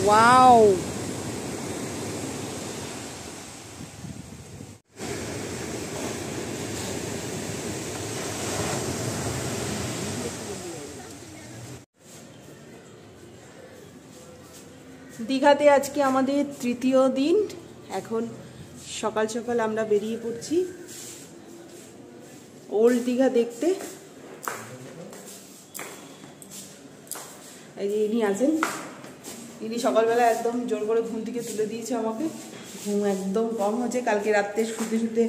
Wow, দীঘাতে আজকে আমাদের তৃতীয় দিন। এখন সকাল সকাল আমরা বেরিয়ে পড়ছি ওল্ড দীঘা দেখতে। এই যে ইনি আছেন, ইনি সকালবেলা একদম জোর করে ঘুম থেকে তুলে দিয়েছে আমাকে। ঘুম একদম কম হচ্ছে, কালকে রাত্রে শুতে শুতে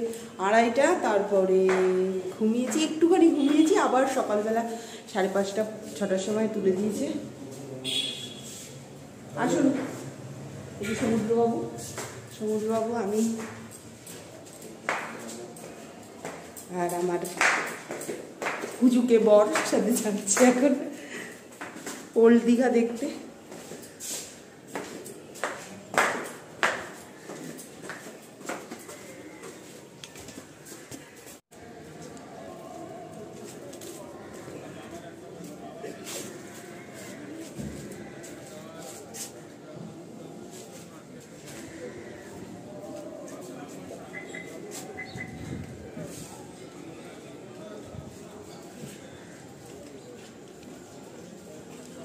2:30, তারপরে ঘুমিয়েছি, একটুখানি ঘুমিয়েছি, আবার সকালবেলা 5:30 6টার সময় তুলে দিয়েছে। আসুন, এই যে সমুদ্রবাবু, আমি আর আমার হুজুকে বর সাথে যাচ্ছি এখন ওল্ড দীঘা দেখতে।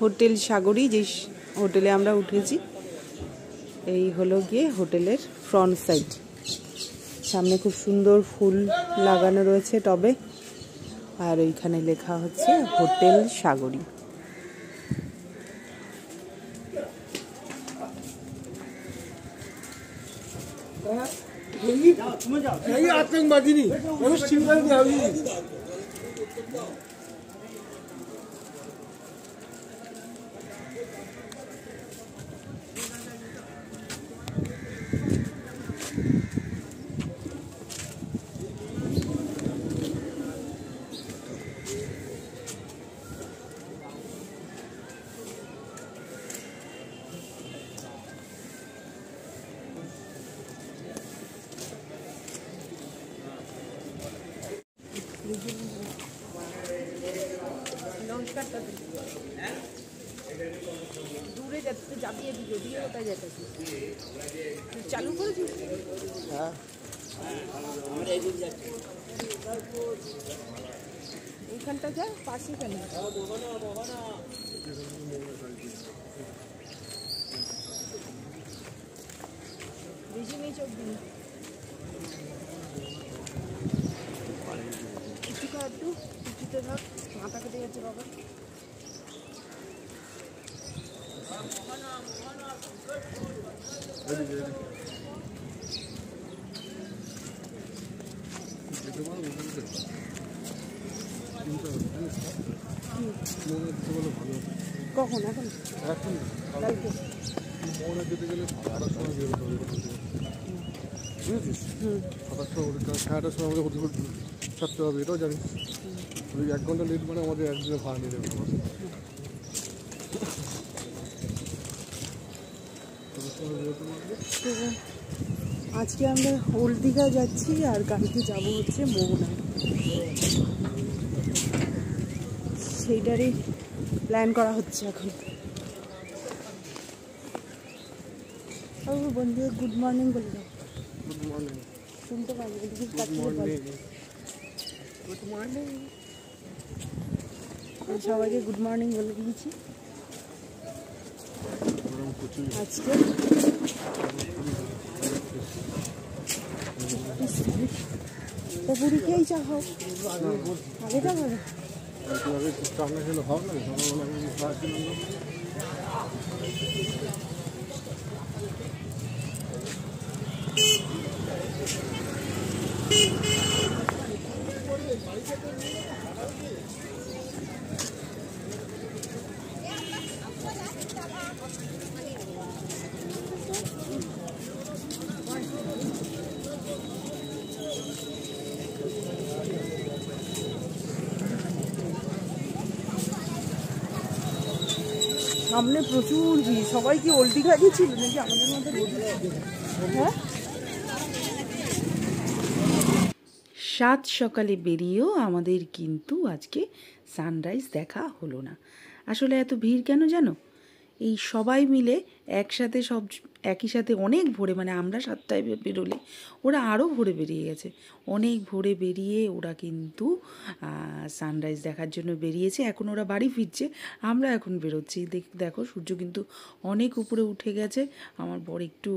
হোটেল সাগরী, যে হোটেলে আমরা উঠেছি, এই হলো গিয়ে হোটেলের ফ্রন্ট সাইড। সামনে খুব সুন্দর ফুল লাগানো রয়েছে টবে, আর ওইখানে লেখা হচ্ছে হোটেল সাগরী। आतंकवादी नहीं, দূরে যাচ্ছে, চাপিয়ে দিও দিয়ে কোথায় যেতেছি, চালু করেছিস? হ্যাঁ, এইখানটা যা পাশে কেন বেশি নেই, চোখ দিন কিছু খা, একটু কিছুতে থাক, মাথা কেটে যাচ্ছে বাবা। কখন? এখন কালকে যেতে গেলে 8টার সময় বেরোতে হবে, বুঝেছিস? 7টার সময় আমাদের হোটেল ছাড়তে হবে, এটাও জানিস। 1 ঘন্টা লেট মানে আমাদের একদিনের ভাড়া নিয়ে যাবে। আজকে আমরা ওল্ড দীঘা যাচ্ছি, আর কালকে যাব হচ্ছে মোহনায়, সেইটারই প্ল্যান করা হচ্ছে এখন। বন্ধু গুড মর্নিং বলে দাও। গুড মর্নিং শুনতে পারবে? গুড মর্নিং, সবাইকে গুড মর্নিং বলে দিয়েছি। আজকে তো পুরি খেয়েই চা হোক, আগে যাবো না? সামনে প্রচুর ভিড়, সবাই কি ওল্ড দীঘা গেছিল নাকি আমাদের মধ্যে? হ্যাঁ, সাত সকালে বেরিয়েও আমাদের কিন্তু আজকে সানরাইজ দেখা হলো না। আসলে এত ভিড় কেন জানো? এই সবাই মিলে একসাথে সব একই সাথে অনেক ভোরে, মানে আমরা 7টায় বেরোলে ওরা আরও ভোরে বেরিয়ে গেছে। অনেক ভোরে বেরিয়ে ওরা কিন্তু সানরাইজ দেখার জন্য বেরিয়েছে। এখন ওরা বাড়ি ফিরছে, আমরা এখন বেরোচ্ছি। দেখো সূর্য কিন্তু অনেক উপরে উঠে গেছে। আমার বর একটু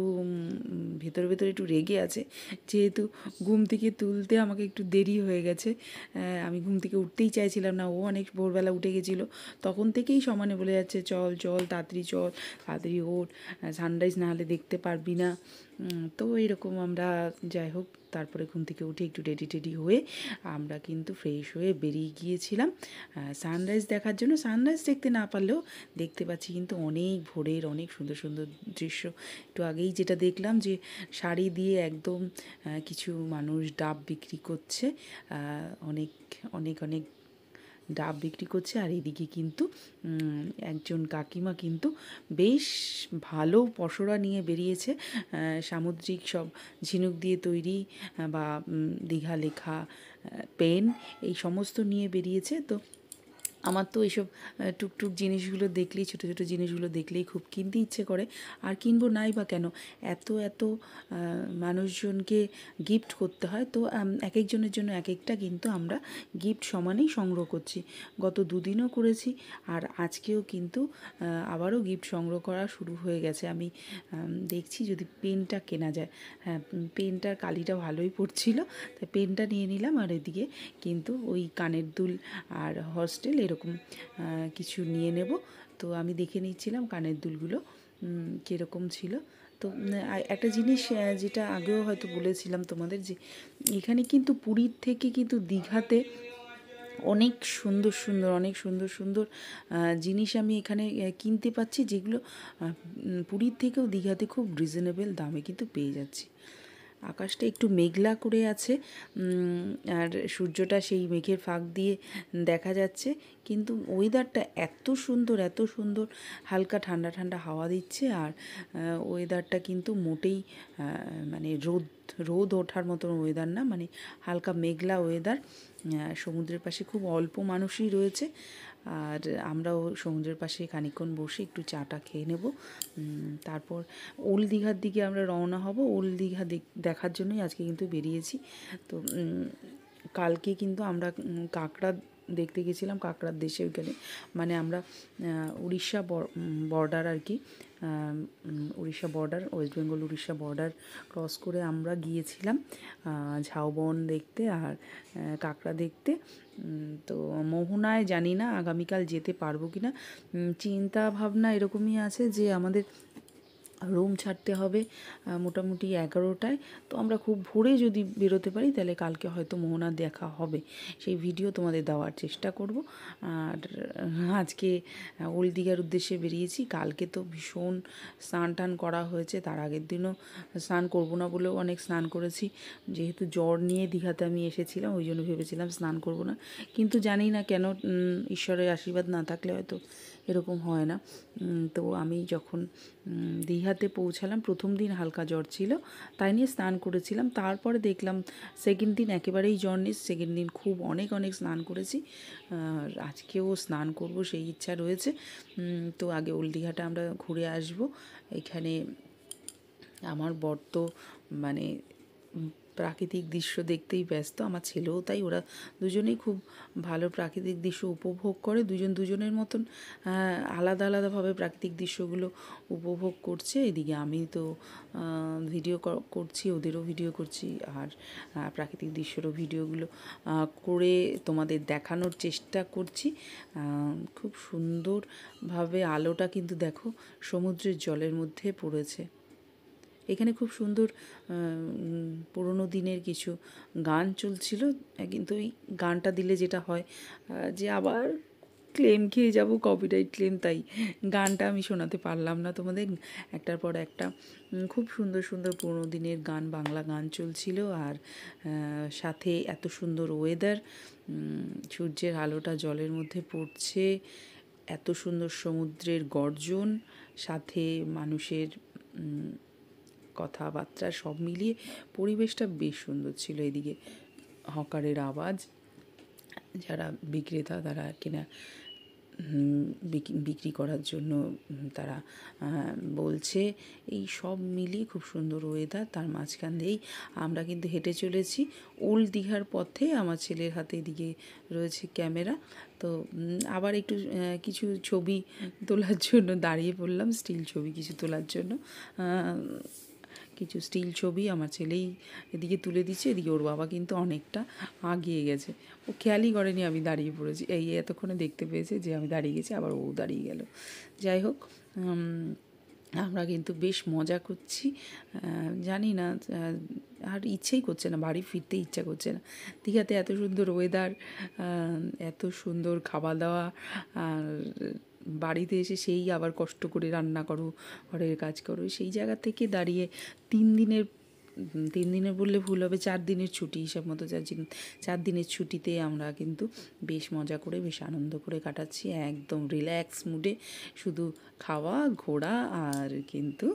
ভেতরে ভেতরে একটু রেগে আছে, যেহেতু ঘুম থেকে তুলতে আমাকে একটু দেরি হয়ে গেছে। আমি ঘুম থেকে উঠতেই চাইছিলাম না, ও অনেক ভোরবেলা উঠে গেছিলো। তখন থেকেই সমানে বলে যাচ্ছে চল চল তাড়াতাড়ি চল, তাড়াতাড়ি ওঠ, সানরাইজ না হলে দেখতে পারবি না। তো এইরকম আমরা যাই হোক তারপরে ঘুম থেকে উঠে একটু রেডি হয়ে আমরা কিন্তু ফ্রেশ হয়ে বেরিয়ে গিয়েছিলাম সানরাইজ দেখার জন্য। সানরাইজ দেখতে না পারলেও দেখতে পাচ্ছি কিন্তু অনেক ভোরের অনেক সুন্দর সুন্দর দৃশ্য। একটু আগেই যেটা দেখলাম যে শাড়ি দিয়ে একদম কিছু মানুষ ডাব বিক্রি করছে, অনেক অনেক অনেক ডাব বিক্রি করছে। আর এদিকে কিন্তু একজন কাকিমা কিন্তু বেশ ভালো পসরা নিয়ে বেরিয়েছে, সামুদ্রিক সব ঝিনুক দিয়ে তৈরি বা দীঘা লেখা পেন এই সমস্ত নিয়ে বেরিয়েছে। তো আমার তো এইসব টুকটুক জিনিসগুলো দেখলেই, ছোটো ছোটো জিনিসগুলো দেখলেই খুব কিনতে ইচ্ছে করে। আর কিনবো নাই বা কেন, এত এত মানুষজনকে গিফট করতে হয়, তো এক একজনের জন্য এক একটা কিন্তু আমরা গিফট সমানেই সংগ্রহ করছি। গত দুদিনও করেছি, আর আজকেও কিন্তু আবারও গিফট সংগ্রহ করা শুরু হয়ে গেছে। আমি দেখছি যদি পেনটা কেনা যায়। হ্যাঁ, পেনটার কালিটা ভালোই পড়ছিল, তাই পেনটা নিয়ে নিলাম। আর এদিকে কিন্তু ওই কানের দুল আর হস্টেল এরকম কিছু নিয়ে নেব। তো আমি দেখে নিচ্ছিলাম কানের দুলগুলো কীরকম ছিল। তো একটা জিনিস যেটা আগেও হয়তো বলেছিলাম তোমাদের, যে এখানে কিন্তু পুরীর থেকে কিন্তু দীঘাতে অনেক সুন্দর সুন্দর অনেক সুন্দর সুন্দর জিনিস আমি এখানে কিনতে পাচ্ছি, যেগুলো পুরীর থেকেও দীঘাতে খুব রিজনেবল দামে কিন্তু পেয়ে যাচ্ছি। আকাশটা একটু মেঘলা করে আছে, আর সূর্যটা সেই মেঘের ফাঁক দিয়ে দেখা যাচ্ছে, কিন্তু ওয়েদারটা এত সুন্দর এত সুন্দর, হালকা ঠান্ডা ঠান্ডা হাওয়া দিচ্ছে। আর ওয়েদারটা কিন্তু মোটেই মানে রোদ ওঠার মতন ওয়েদার না, মানে হালকা মেঘলা ওয়েদার। সমুদ্রের পাশে খুব অল্প মানুষই রয়েছে, আর আমরাও সমুদ্রের পাশে খানিকক্ষণ বসে একটু চাটা খেয়ে নেব। তারপর ওল্ড দীঘার দিকে আমরা রওনা হব। ওল্ড দীঘা দেখার জন্যই আজকে কিন্তু বেরিয়েছি। তো কালকে কিন্তু আমরা কাঁকড়া দেখতে গেছিলাম, কাঁকড়ার দেশে ওইখানে, মানে আমরা উড়িষ্যা বর্ডার আর কি, Orissa border, West Bengal Orissa border cross করে আমরা গিয়েছিলাম ঝাউবন দেখতে আর কাঁকড়া দেখতে। তো মোহনায় জানি না আগামীকাল যেতে পারবো কি না, চিন্তা ভাবনা এরকমই আছে যে আমাদের রুম ছাড়তে হবে মোটামুটি 11টায়। তো আমরা খুব ভোরে যদি বেরোতে পারি তাহলে কালকে হয়তো মোহনা দেখা হবে, সেই ভিডিও তোমাদের দেওয়ার চেষ্টা করব। আর আজকে ওল্ড দীঘার উদ্দেশ্যে বেরিয়েছি। কালকে তো ভীষণ স্নান টান করা হয়েছে, তার আগের দিনও স্নান করব না বলেও অনেক স্নান করেছি। যেহেতু জ্বর নিয়ে দীঘাতে আমি এসেছিলাম, ওই জন্য ভেবেছিলাম স্নান করব না, কিন্তু জানি না কেন ঈশ্বরের আশীর্বাদ না থাকলে হয়তো এরকম হয় না। তো আমি যখন দীঘাতে পৌঁছালাম, প্রথম দিন হালকা জ্বর ছিল, তাই নিয়ে স্নান করেছিলাম। তারপরে দেখলাম সেকেন্ড দিন একেবারেই জ্বর নেই, সেকেন্ড দিন খুব অনেক স্নান করেছি। আজকেও স্নান করব সেই ইচ্ছা রয়েছে। তো আগে ওল্ড দীঘাটা আমরা ঘুরে আসব। এখানে আমার বর তো মানে প্রাকৃতিক দৃশ্য দেখতেই ব্যস্ত, আমার ছেলেও তাই। ওরা দুজনেই খুব ভালো প্রাকৃতিক দৃশ্য উপভোগ করে, দুজনের মতন আলাদা আলাদাভাবে প্রাকৃতিক দৃশ্যগুলো উপভোগ করছে। এদিকে আমি তো ভিডিও করছি, ওদেরও ভিডিও করছি, আর প্রাকৃতিক দৃশ্যেরও ভিডিওগুলো করে তোমাদের দেখানোর চেষ্টা করছি। খুব সুন্দরভাবে আলোটা কিন্তু দেখো সমুদ্রের জলের মধ্যে পড়েছে। এখানে খুব সুন্দর পুরোনো দিনের কিছু গান চলছিল, কিন্তু ওই গানটা দিলে যেটা হয় যে আবার ক্লেম খেয়ে যাব, কপিরাইট ক্লেম, তাই গানটা আমি শোনাতে পারলাম না তোমাদের। একটার পর একটা খুব সুন্দর সুন্দর পুরোনো দিনের গান, বাংলা গান চলছিল, আর সাথে এত সুন্দর ওয়েদার, সূর্যের আলোটা জলের মধ্যে পড়ছে, এত সুন্দর সমুদ্রের গর্জন, সাথে মানুষের কথাবার্তা, সব মিলিয়ে পরিবেশটা বেশ সুন্দর ছিল। এদিকে হকারের আওয়াজ, যারা বিক্রেতা তারা কিনা বিক্রি করার জন্য তারা বলছে। এই সব মিলিয়ে খুব সুন্দর ওয়েদার। তার মাঝখান দিয়েই আমরা কিন্তু হেঁটে চলেছি ওল্ড দীঘার পথে। আমার ছেলের হাতে এদিকে রয়েছে ক্যামেরা। তো আবার একটু কিছু ছবি তোলার জন্য দাঁড়িয়ে পড়লাম, স্টিল ছবি কিছু তোলার জন্য। কিছু স্টিল ছবি আমার ছেলেই এদিকে তুলে দিচ্ছে, এদিকে ওর বাবা কিন্তু অনেকটা আগিয়ে গেছে। ও খেয়ালই করেনি আমি দাঁড়িয়ে পড়েছি, এই এতক্ষণে দেখতে পেয়েছে যে আমি দাঁড়িয়ে গেছি, আবার ও দাঁড়িয়ে গেল। যাই হোক, আমরা কিন্তু বেশ মজা করছি। জানি না, আর ইচ্ছেই করছে না, বাড়ি ফিরতে ইচ্ছা করছে না। দীঘাতে এত সুন্দর ওয়েদার, এত সুন্দর খাওয়া দাওয়া, আর বাড়িতে এসে সেই আবার কষ্ট করে রান্না করো, ঘরের কাজ করো। সেই জায়গা থেকে দাঁড়িয়ে 3 দিনের বললে ভুল হবে, 4 দিনের ছুটি হিসাব মতো, 4 দিনের ছুটিতে আমরা কিন্তু বেশ মজা করে, বেশ আনন্দ করে কাটাচ্ছি, একদম রিল্যাক্স মুডে, শুধু খাওয়া, ঘোরা, আর কিন্তু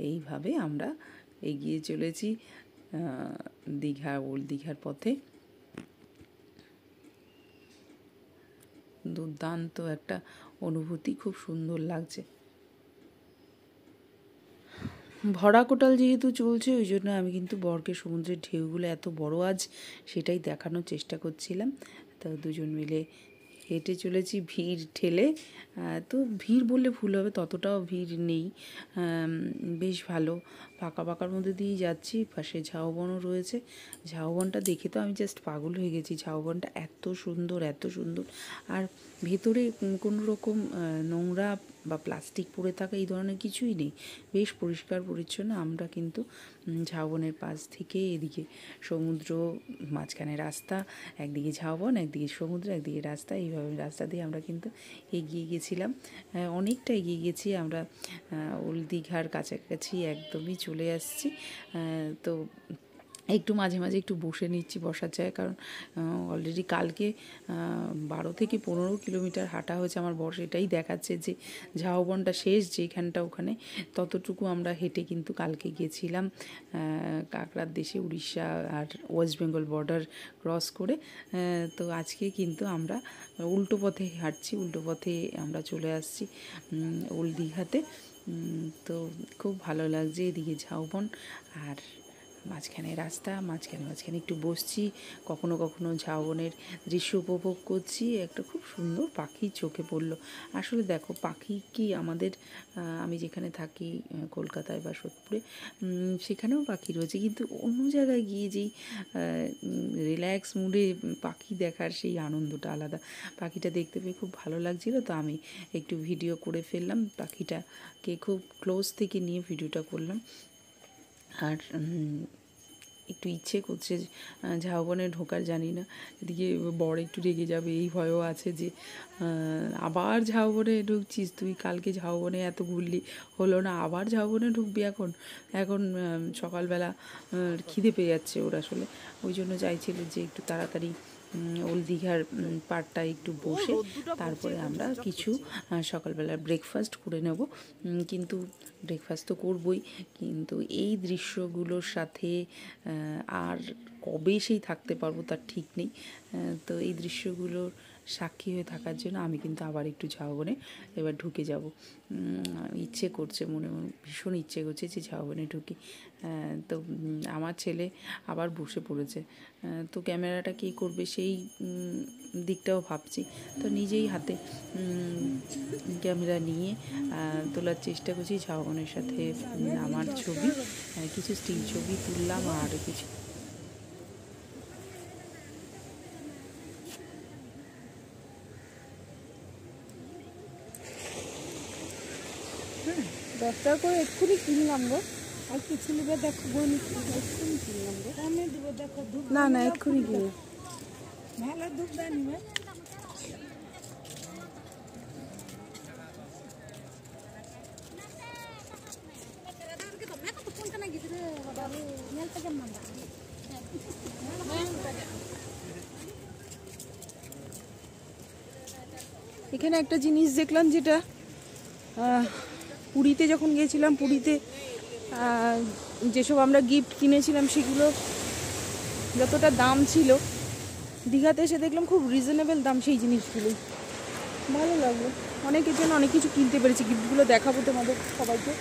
এইভাবে আমরা এগিয়ে চলেছি দীঘা, ওল্ড দীঘার পথে। দুর্দান্ত একটা অনুভূতি, খুব সুন্দর লাগছে। ভরা কোটাল যেহেতু চলছে, ওই জন্য আমি কিন্তু বরকে সমুদ্রের ঢেউগুলো এত বড় আজ সেটাই দেখানোর চেষ্টা করছিলাম। তো দুজন মিলে হেঁটে চলেছি ভিড় ঠেলে। তো ভিড় বললে ভুল হবে, ততটাও ভিড় নেই, বেশ ভালো ফাঁকার মধ্যে দিয়েই যাচ্ছি। পাশে ঝাউবনও রয়েছে। ঝাউবনটা দেখে তো আমি জাস্ট পাগল হয়ে গেছি। ঝাউবনটা এত সুন্দর, এত সুন্দর, আর ভেতরে কোনো রকম নোংরা বা প্লাস্টিক পড়ে থাকা এই ধরনের কিছুই নেই, বেশ পরিষ্কার পরিচ্ছন্ন। আমরা কিন্তু ঝাউবনের পাশ থেকে এদিকে সমুদ্র, মাঝখানে রাস্তা, একদিকে ঝাউবন, একদিকে সমুদ্র, একদিকে রাস্তা, এইভাবে রাস্তা দিয়ে আমরা কিন্তু এগিয়ে গেছিলাম। অনেকটা এগিয়ে গেছি আমরা, ওল্ড দীঘার কাছাকাছি একদমই চলে আসছি। তো একটু মাঝে মাঝে একটু বসে নিচ্ছি, বসার যায়, কারণ অলরেডি কালকে 12 থেকে 15 কিলোমিটার হাঁটা হয়েছে। আমার বর এটাই দেখাচ্ছে যে ঝাউবনটা শেষ যেখানটা, ওখানে ততটুকু আমরা হেঁটে কিন্তু কালকে গেছিলাম কাকড়ার দেশে, উড়িষ্যা আর ওয়েস্ট বেঙ্গল বর্ডার ক্রস করে। তো আজকে কিন্তু আমরা উল্টো পথে হাঁটছি, উল্টো পথে আমরা চলে আসছি ওল্ড দীঘাতে। তো খুব ভালো লাগছে, এদিকে ঝাউবন আর মাঝখানে রাস্তা, মাঝখানে একটু বসছি, কখনো কখনো ঝাউবনের দৃশ্য উপভোগ করছি। একটা খুব সুন্দর পাখি চোখে পড়লো। আসলে দেখো, পাখি কি আমাদের, আমি যেখানে থাকি কলকাতায় বা সোদপুরে, সেখানেও পাখি রয়েছে, কিন্তু অন্য জায়গায় গিয়ে যেই রিল্যাক্স মুডে পাখি দেখার সেই আনন্দটা আলাদা। পাখিটা দেখতে পেয়ে খুব ভালো লাগছিল, তো আমি একটু ভিডিও করে ফেললাম, পাখিটাকে খুব ক্লোজ থেকে নিয়ে ভিডিওটা করলাম। আর একটু ইচ্ছে করছে ঝাউবনে ঢোকার, জানি না এদিকে বর একটু রেগে যাবে এই ভয়ও আছে যে আবার ঝাউবনে ঢুকছিস তুই, কালকে ঝাউবনে এত ঘুরলি, হলো না, আবার ঝাউবনে ঢুকবি এখন সকালবেলা খিদে পেয়ে যাচ্ছে ওর আসলে। ওই জন্য চাইছিল যে একটু তাড়াতাড়ি ওল্ড দীঘার পাড়টা একটু বসে তারপরে আমরা কিছু সকালবেলা ব্রেকফাস্ট করে নেব। কিন্তু ব্রেকফাস্ট তো করবই, কিন্তু এই দৃশ্যগুলোর সাথে আর কবে সেই থাকতে পারবো তার ঠিক নেই। তো এই দৃশ্যগুলোর সাক্ষী হয়ে থাকার জন্য আমি কিন্তু আবার একটু ঝাউবনে এবার ঢুকে যাব, ইচ্ছে করছে, মনে ভীষণ ইচ্ছে করছে যে ঝাউবনে ঢুকি। তো আমার ছেলে আবার বসে পড়েছে, তো ক্যামেরাটা কী করবে সেই দিকটাও ভাবছি। তো নিজেই হাতে ক্যামেরা নিয়ে তোলার চেষ্টা করছি ঝাউবনের সাথে আমার ছবি, কিছু স্টিল ছবি তুললাম, আর কিছু দশটার করে এক্ষুনি কিনলাম গো, আর কিছু নেবে দেখো বোন, এক্ষুনি কিনলাম গো, আমি দেবো দেখো ধূপ, না এক্ষুনি কিনে ভালো ধূপ দেয় নিবে। এখানে একটা জিনিস দেখলাম, যেটা পুরীতে যখন গিয়েছিলাম, পুরীতে যেসব আমরা গিফট কিনেছিলাম সেগুলো যতটা দাম ছিল, দীঘাতে এসে দেখলাম খুব রিজনেবল দাম সেই জিনিসগুলোই। ভালো লাগলো, অনেকের জন্য অনেক কিছু কিনতে পেরেছি, গিফটগুলো দেখাবো তোমাদের সবাইকে।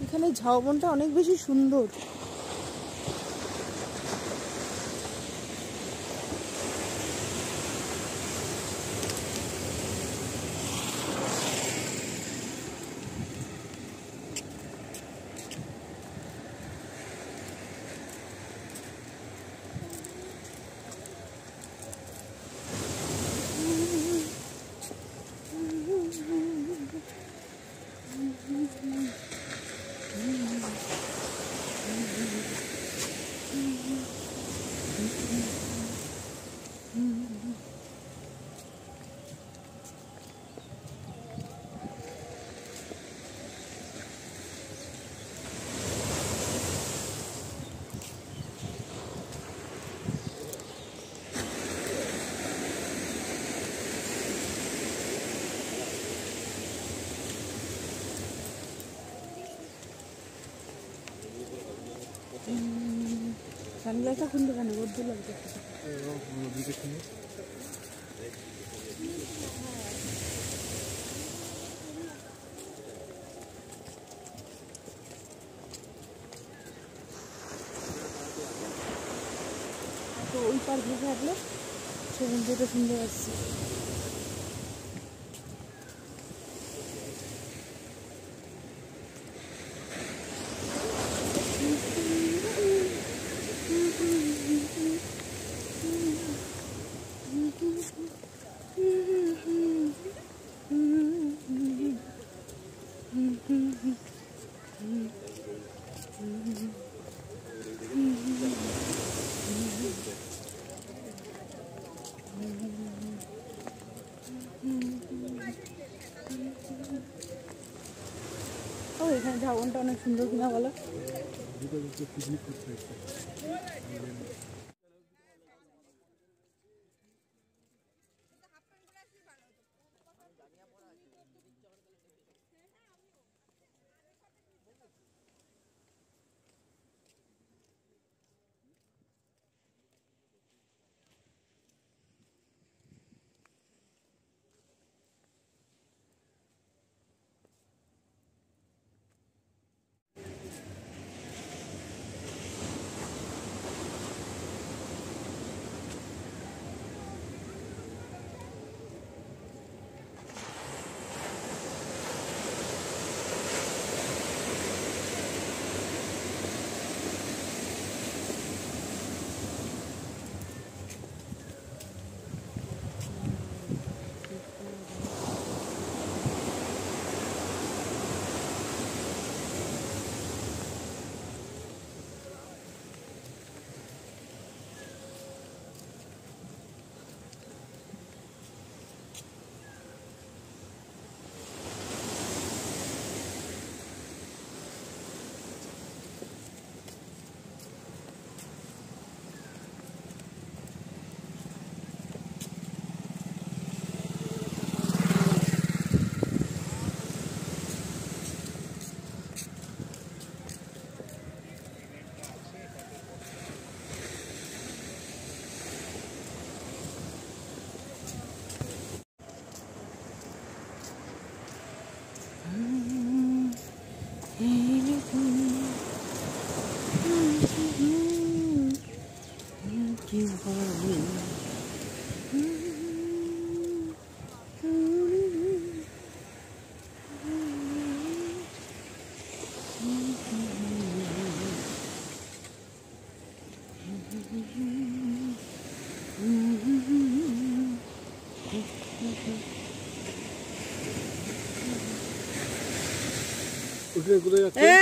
এখানে ঝাউবনটা অনেক বেশি সুন্দর। সানগ্লাসটা খুলতে কেন রোদ্দুর লাগছে। তো ওই পার ঘুরে থাকলে সমুদ্রটা সুন্দর আসছে। ও এখানে ঝাউবনটা অনেক সুন্দর কিনা বলো।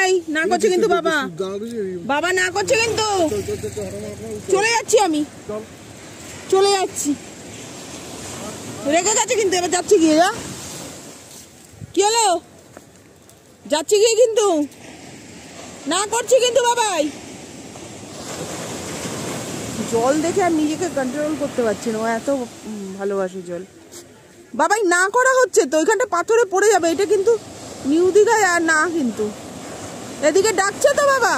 এই না করছে কিন্তু বাবা, বাবা না করছে কিন্তু, চলে যাচ্ছি আমি, চলে যাচ্ছি, রেখে গেছে কিন্তু, এবার যাচ্ছি গিয়ে, যা কি হলো, যাচ্ছি গিয়ে কিন্তু। না করছি কিন্তু বাবাই। জল দেখে আর নিজেকে কন্ট্রোল করতে পারছি না, ও এত ভালোবাসি জল। বাবাই না করা হচ্ছে তো, ওইখানটা পাথরে পড়ে যাবে। এটা কিন্তু নিউ দীঘায় আর না, কিন্তু এদিকে ডাকছে তো বাবা।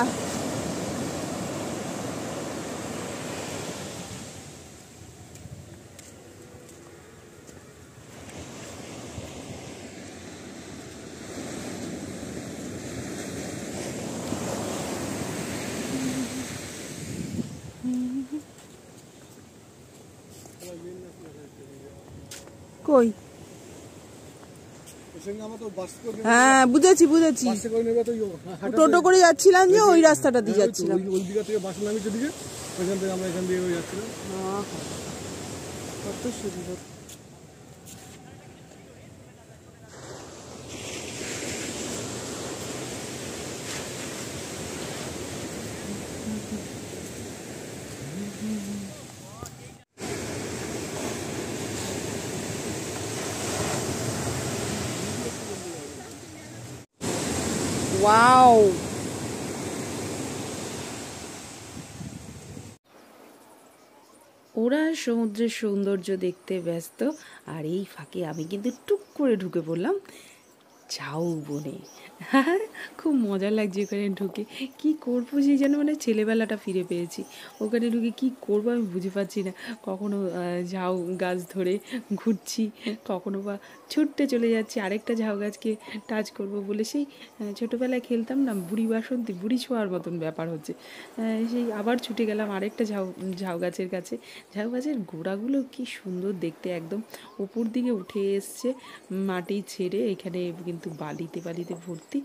কই? হ্যাঁ বুঝেছি বুঝেছি, টোটো করে যাচ্ছিলাম যে ওই রাস্তাটা দিয়ে যাচ্ছিলাম। কত সুন্দর। ওয়াও, ওরা সমুদ্রের সৌন্দর্য দেখতে ব্যস্ত, আর এই ফাঁকে আমি কিন্তু টুক করে ঢুকে পড়লাম ঝাউবনে। খুব মজা লাগছে ওখানে ঢুকে। কি করবো সেই যেন মানে ছেলেবেলাটা ফিরে পেয়েছি। ওখানে ঢুকে কি করবো আমি বুঝে পাচ্ছি না। কখনো ঝাউ গাছ ধরে ঘুরছি, কখনো বা ছুটতে চলে যাচ্ছি আরেকটা ঝাউ গাছকে টাচ করব বলে। সেই ছোটোবেলায় খেলতাম না বুড়ি বাসন্তী, বুড়ি ছোঁয়ার মতন ব্যাপার হচ্ছে। সেই আবার ছুটে গেলাম আরেকটা ঝাউ গাছের কাছে। ঝাউ গাছের গোড়াগুলো কি সুন্দর দেখতে, একদম উপর দিকে উঠে এসছে মাটি ছেড়ে। এখানে কিন্তু বালিতে ভর্তি,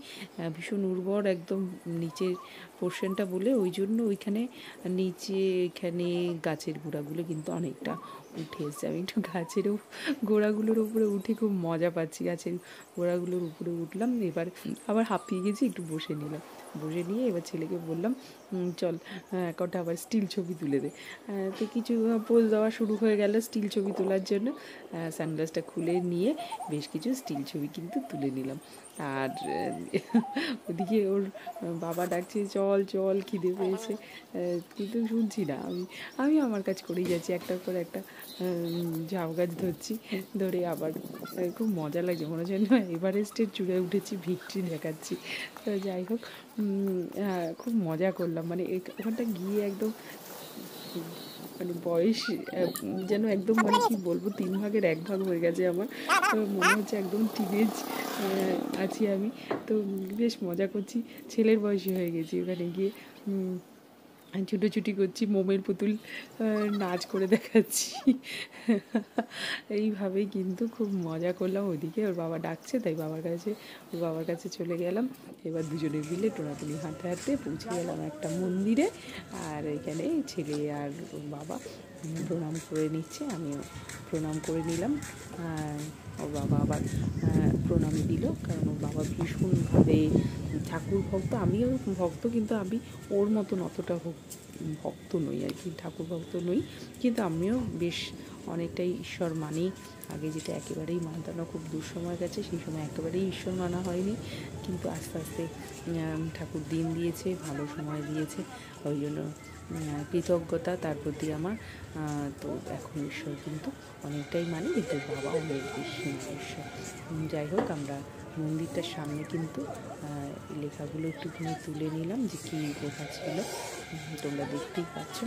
ভীষণ উর্বর একদম নিচের পোর্শনটা বলে, ওই জন্য ওইখানে নিচে এখানে গাছের গোড়াগুলো কিন্তু অনেকটা উঠে এসছে। আমি একটু গাছেরও গোড়াগুলোর উপরে উঠে খুব মজা পাচ্ছি। গাছের গোড়াগুলোর উপরে উঠলাম, এবার আবার হাঁপিয়ে গেছি, একটু বসে নিলাম। বসে নিয়ে এবার ছেলেকে বললাম চল কটা আবার স্টিল ছবি তুলে দে। তো কিছু পোজ দেওয়া শুরু হয়ে গেল স্টিল ছবি তোলার জন্য। সানগ্লাসটা খুলে নিয়ে বেশ কিছু স্টিল ছবি কিন্তু তুলে নিলাম। আর ওদিকে ওর বাবা ডাকছে চল চল, খিদে পেয়েছে, কিন্তু শুনছি না। আমি আমার কাজ করেই যাচ্ছি, একটার পর একটা ঝাউ গাছ ধরছি, ধরে আবার খুব মজা লাগছে, মনে হচ্ছে না এভারেস্টের চূড়ায় উঠেছি, ভিক্টরি দেখাচ্ছি। তো যাই হোক, খুব মজা করলাম। মানে ওখানটা গিয়ে একদম মানে বয়স যেন একদম মানে কি বলবো 3 ভাগের 1 ভাগ হয়ে গেছে আমার। মনে হচ্ছে একদম টিনেজ আছি আমি। তো বেশ মজা করছি, ছেলের বয়সী হয়ে গেছি ওখানে গিয়ে। ছুটোছুটি করছি, মোমের পুতুল নাচ করে দেখাচ্ছি। এইভাবেই কিন্তু খুব মজা করলাম। ওইদিকে ওর বাবা ডাকছে, তাই ওর বাবার কাছে চলে গেলাম। এবার দুজনে মিলে টোনাটুনি হাঁটতে হাঁটতে পৌঁছে গেলাম একটা মন্দিরে। আর এখানে ছেলে আর ওর বাবা প্রণাম করে নিচ্ছে, আমিও প্রণাম করে নিলাম। ওর বাবা আবার প্রণাম দিল, কারণ ওর বাবা ভীষণভাবে ঠাকুর ভক্ত, আমিও ভক্ত, কিন্তু আমি ওর মতন অতটা ভক্ত নই আর কি, ঠাকুর ভক্ত নই, কিন্তু আমিও বেশ অনেকটাই ঈশ্বর মানি। আগে যেটা একেবারেই মানতাম না, খুব দুঃসময় গেছে, সেই সময় একেবারেই ঈশ্বর মানা হয়নি, কিন্তু আস্তে আস্তে ঠাকুর দিন দিয়েছে, ভালো সময় দিয়েছে, ওই জন্য কৃতজ্ঞতা তার প্রতি আমার। তো এখন ঈশ্বর কিন্তু অনেকটাই মানি, কিন্তু বাবা অনেক বেশি ঈশ্বর। যাই হোক, আমরা মন্দিরটার সামনে কিন্তু লেখাগুলো একটুখানি তুলে নিলাম যে কী লেখা ছিল, তোমরা দেখতেই পাচ্ছ।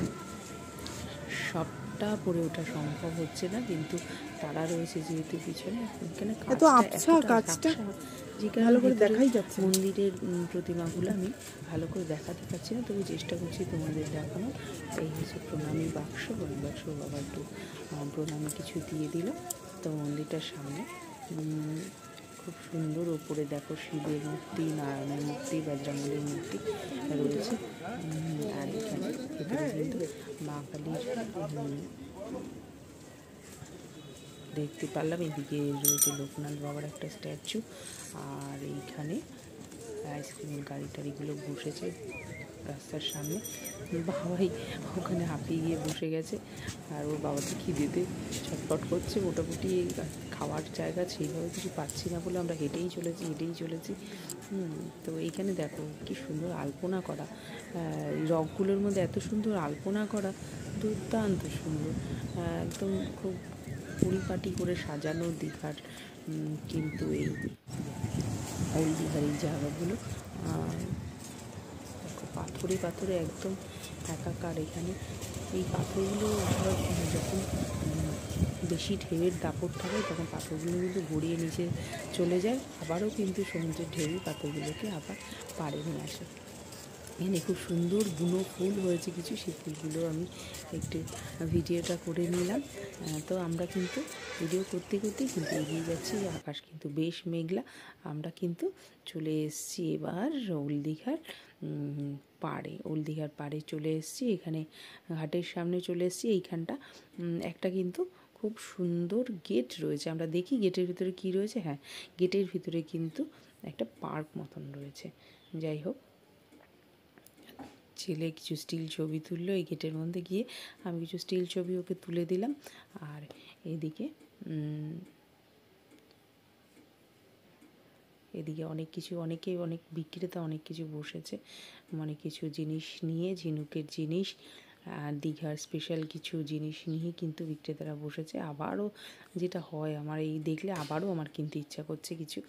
সবটা পড়ে ওঠা সম্ভব হচ্ছে না, কিন্তু তারা রয়েছে যেহেতু পিছনে, এখানে কাজটা ভালো করে দেখাই যাচ্ছে। মন্দিরের প্রতিমাগুলো আমি ভালো করে দেখাতে পারছি না, তবে চেষ্টা করছি তোমাদের দেখানোর। এই হচ্ছে প্রণামী বাক্স, বাবা একটু প্রণামী কিছু দিয়ে দিল। তো মন্দিরটার সামনে খুব সুন্দর, ওপরে দেখো শিবের মূর্তি, নারায়ণের মূর্তি, বজরঙ্গবলীর মূর্তি রয়েছে। আর এখানে কিন্তু মা কালীর দেখতে পারলাম। এদিকে রয়েছে লোকনাথ বাবার একটা স্ট্যাচু, আর এইখানে আইসক্রিমের গাড়ি টাড়িগুলো বসেছে। রাস্তার সামনে। বাবাই ওখানে হাঁপিয়ে গিয়ে বসে গেছে, আর ওর বাবা তো খিদেতে ছটফট করছে। মোটামুটি খাওয়ার জায়গা সেইভাবে কিছু পাচ্ছি না বলে আমরা হেঁটেই চলেছি। তো এইখানে দেখো কি সুন্দর আলপনা করা, এই রকগুলোর মধ্যে এত সুন্দর আলপনা করা, দুর্দান্ত সুন্দর, একদম খুব পরিপাটি করে সাজানো দীঘার। কিন্তু এই ওল্ড দীঘার এই জায়গাগুলো দেখো পাথরে একদম একাকার। এখানে এই পাথরগুলো যখন বেশি ঢেউয়ের দাপট থাকে তখন পাথরগুলো কিন্তু গড়িয়ে নিচে চলে যায়, আবারও কিন্তু সমুদ্রের ঢেউ পাথরগুলোকে আবার পাড়ে নিয়ে আসে। এখানে খুব সুন্দর বুনো ফুল হয়েছে কিছু, সেই ফুলগুলো আমি একটু ভিডিওটা করে নিলাম। তো আমরা কিন্তু ভিডিও করতে কিন্তু এগিয়ে যাচ্ছি, আকাশ কিন্তু বেশ মেঘলা। আমরা কিন্তু চলে এসেছি এবার ওল্ড দীঘার পাড়ে চলে এসেছি। এখানে ঘাটের সামনে চলে এসেছি। এইখানটা একটা কিন্তু খুব সুন্দর গেট রয়েছে, আমরা দেখি গেটের ভিতরে কি রয়েছে। হ্যাঁ, গেটের ভিতরে কিন্তু একটা পার্ক মতন রয়েছে। যাই হোক, ছেলে কিছু স্টিল ছবি তুললো এই গেটের মধ্যে গিয়ে, আমি কিছু স্টিল ছবি ওকে তুলে দিলাম। আর এদিকে অনেক বিক্রেতা অনেক কিছু বসেছে, অনেক কিছু জিনিস নিয়ে, ঝিনুকের জিনিস, দীঘার স্পেশাল কিছু জিনিস নিয়ে কিন্তু বিক্রেতারা বসেছে। আবারও যেটা হয় আমার এই দেখলে আবারও আমার কিনতে ইচ্ছা করছে কিছু।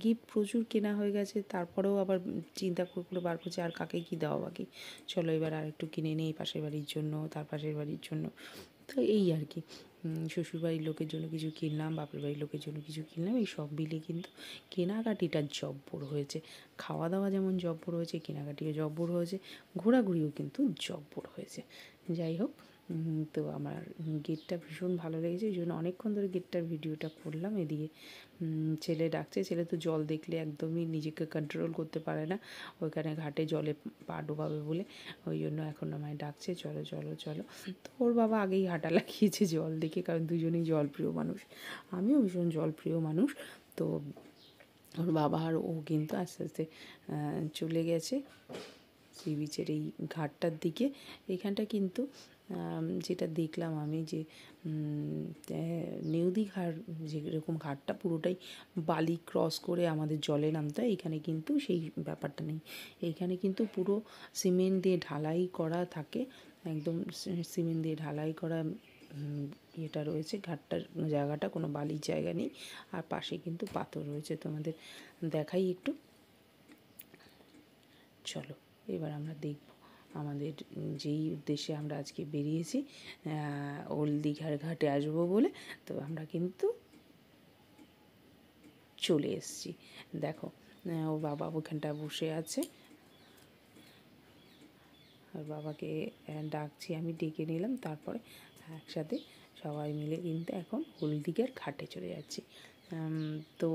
গিফট প্রচুর কেনা হয়ে গেছে, তারপরেও আবার চিন্তা করে বার করছে আর কাকে কী দেওয়া বাকি, চলো এবার আর একটু কিনে নিই পাশের বাড়ির জন্য, তার পাশের বাড়ির জন্য। তো এই আর কি, শ্বশুরবাড়ির লোকের জন্য কিছু কিনলাম, বাপের বাড়ির লোকের জন্য কিছু কিনলাম, এই সব মিলে কিন্তু কেনাকাটিটা জব্বর হয়েছে। খাওয়া দাওয়া যেমন জব্বর হয়েছে, কেনাকাটিও জব্বর হয়েছে, ঘোরাঘুরিও কিন্তু জব্বর হয়েছে। যাই হোক, তো আমার গেটটা ভীষণ ভালো লেগেছে, এই জন্য অনেকক্ষণ ধরে গেটটার ভিডিওটা করলাম। এদিকে ছেলে ডাকছে, ছেলে তো জল দেখলে একদমই নিজেকে কন্ট্রোল করতে পারে না, ওইখানে ঘাটে জলে পা ডোবাবে বলে, ওই জন্য এখন আমায় ডাকছে চলো চলো চলো। তো ওর বাবা আগেই হাঁটা লাগিয়েছে জল দেখে, কারণ দুজনেই জলপ্রিয় মানুষ, আমিও ভীষণ জলপ্রিয় মানুষ। তো ওর বাবা আর ও কিন্তু আস্তে আস্তে চলে গেছে সি বিচের এই ঘাটটার দিকে। এইখানটা কিন্তু যেটা দেখলাম আমি যে নিউ দীঘার যেরকম ঘাটটা পুরোটাই বালি ক্রস করে আমাদের জলে নামতে হয়, এখানে কিন্তু সেই ব্যাপারটা নেই। এইখানে কিন্তু পুরো সিমেন্ট দিয়ে ঢালাই করা থাকে, একদম সিমেন্ট দিয়ে ঢালাই করা ইয়েটা রয়েছে, ঘাটটার জায়গাটা কোনো বালির জায়গা নেই। আর পাশে কিন্তু পাথর রয়েছে, তোমাদের দেখাই একটু, চলো এবার আমরা দেখব আমাদের যেই উদ্দেশ্যে আমরা আজকে বেরিয়েছি ওল্ড দীঘার ঘাটে আসবো বলে। তো আমরা কিন্তু চলে এসেছি। দেখো ওর বাবা ওখানটা বসে আছে, ওর বাবাকে ডাকছি, আমি ডেকে নিলাম, তারপরে একসাথে সবাই মিলে কিন্তু এখন ওল্ড দীঘার ঘাটে চলে যাচ্ছি। তো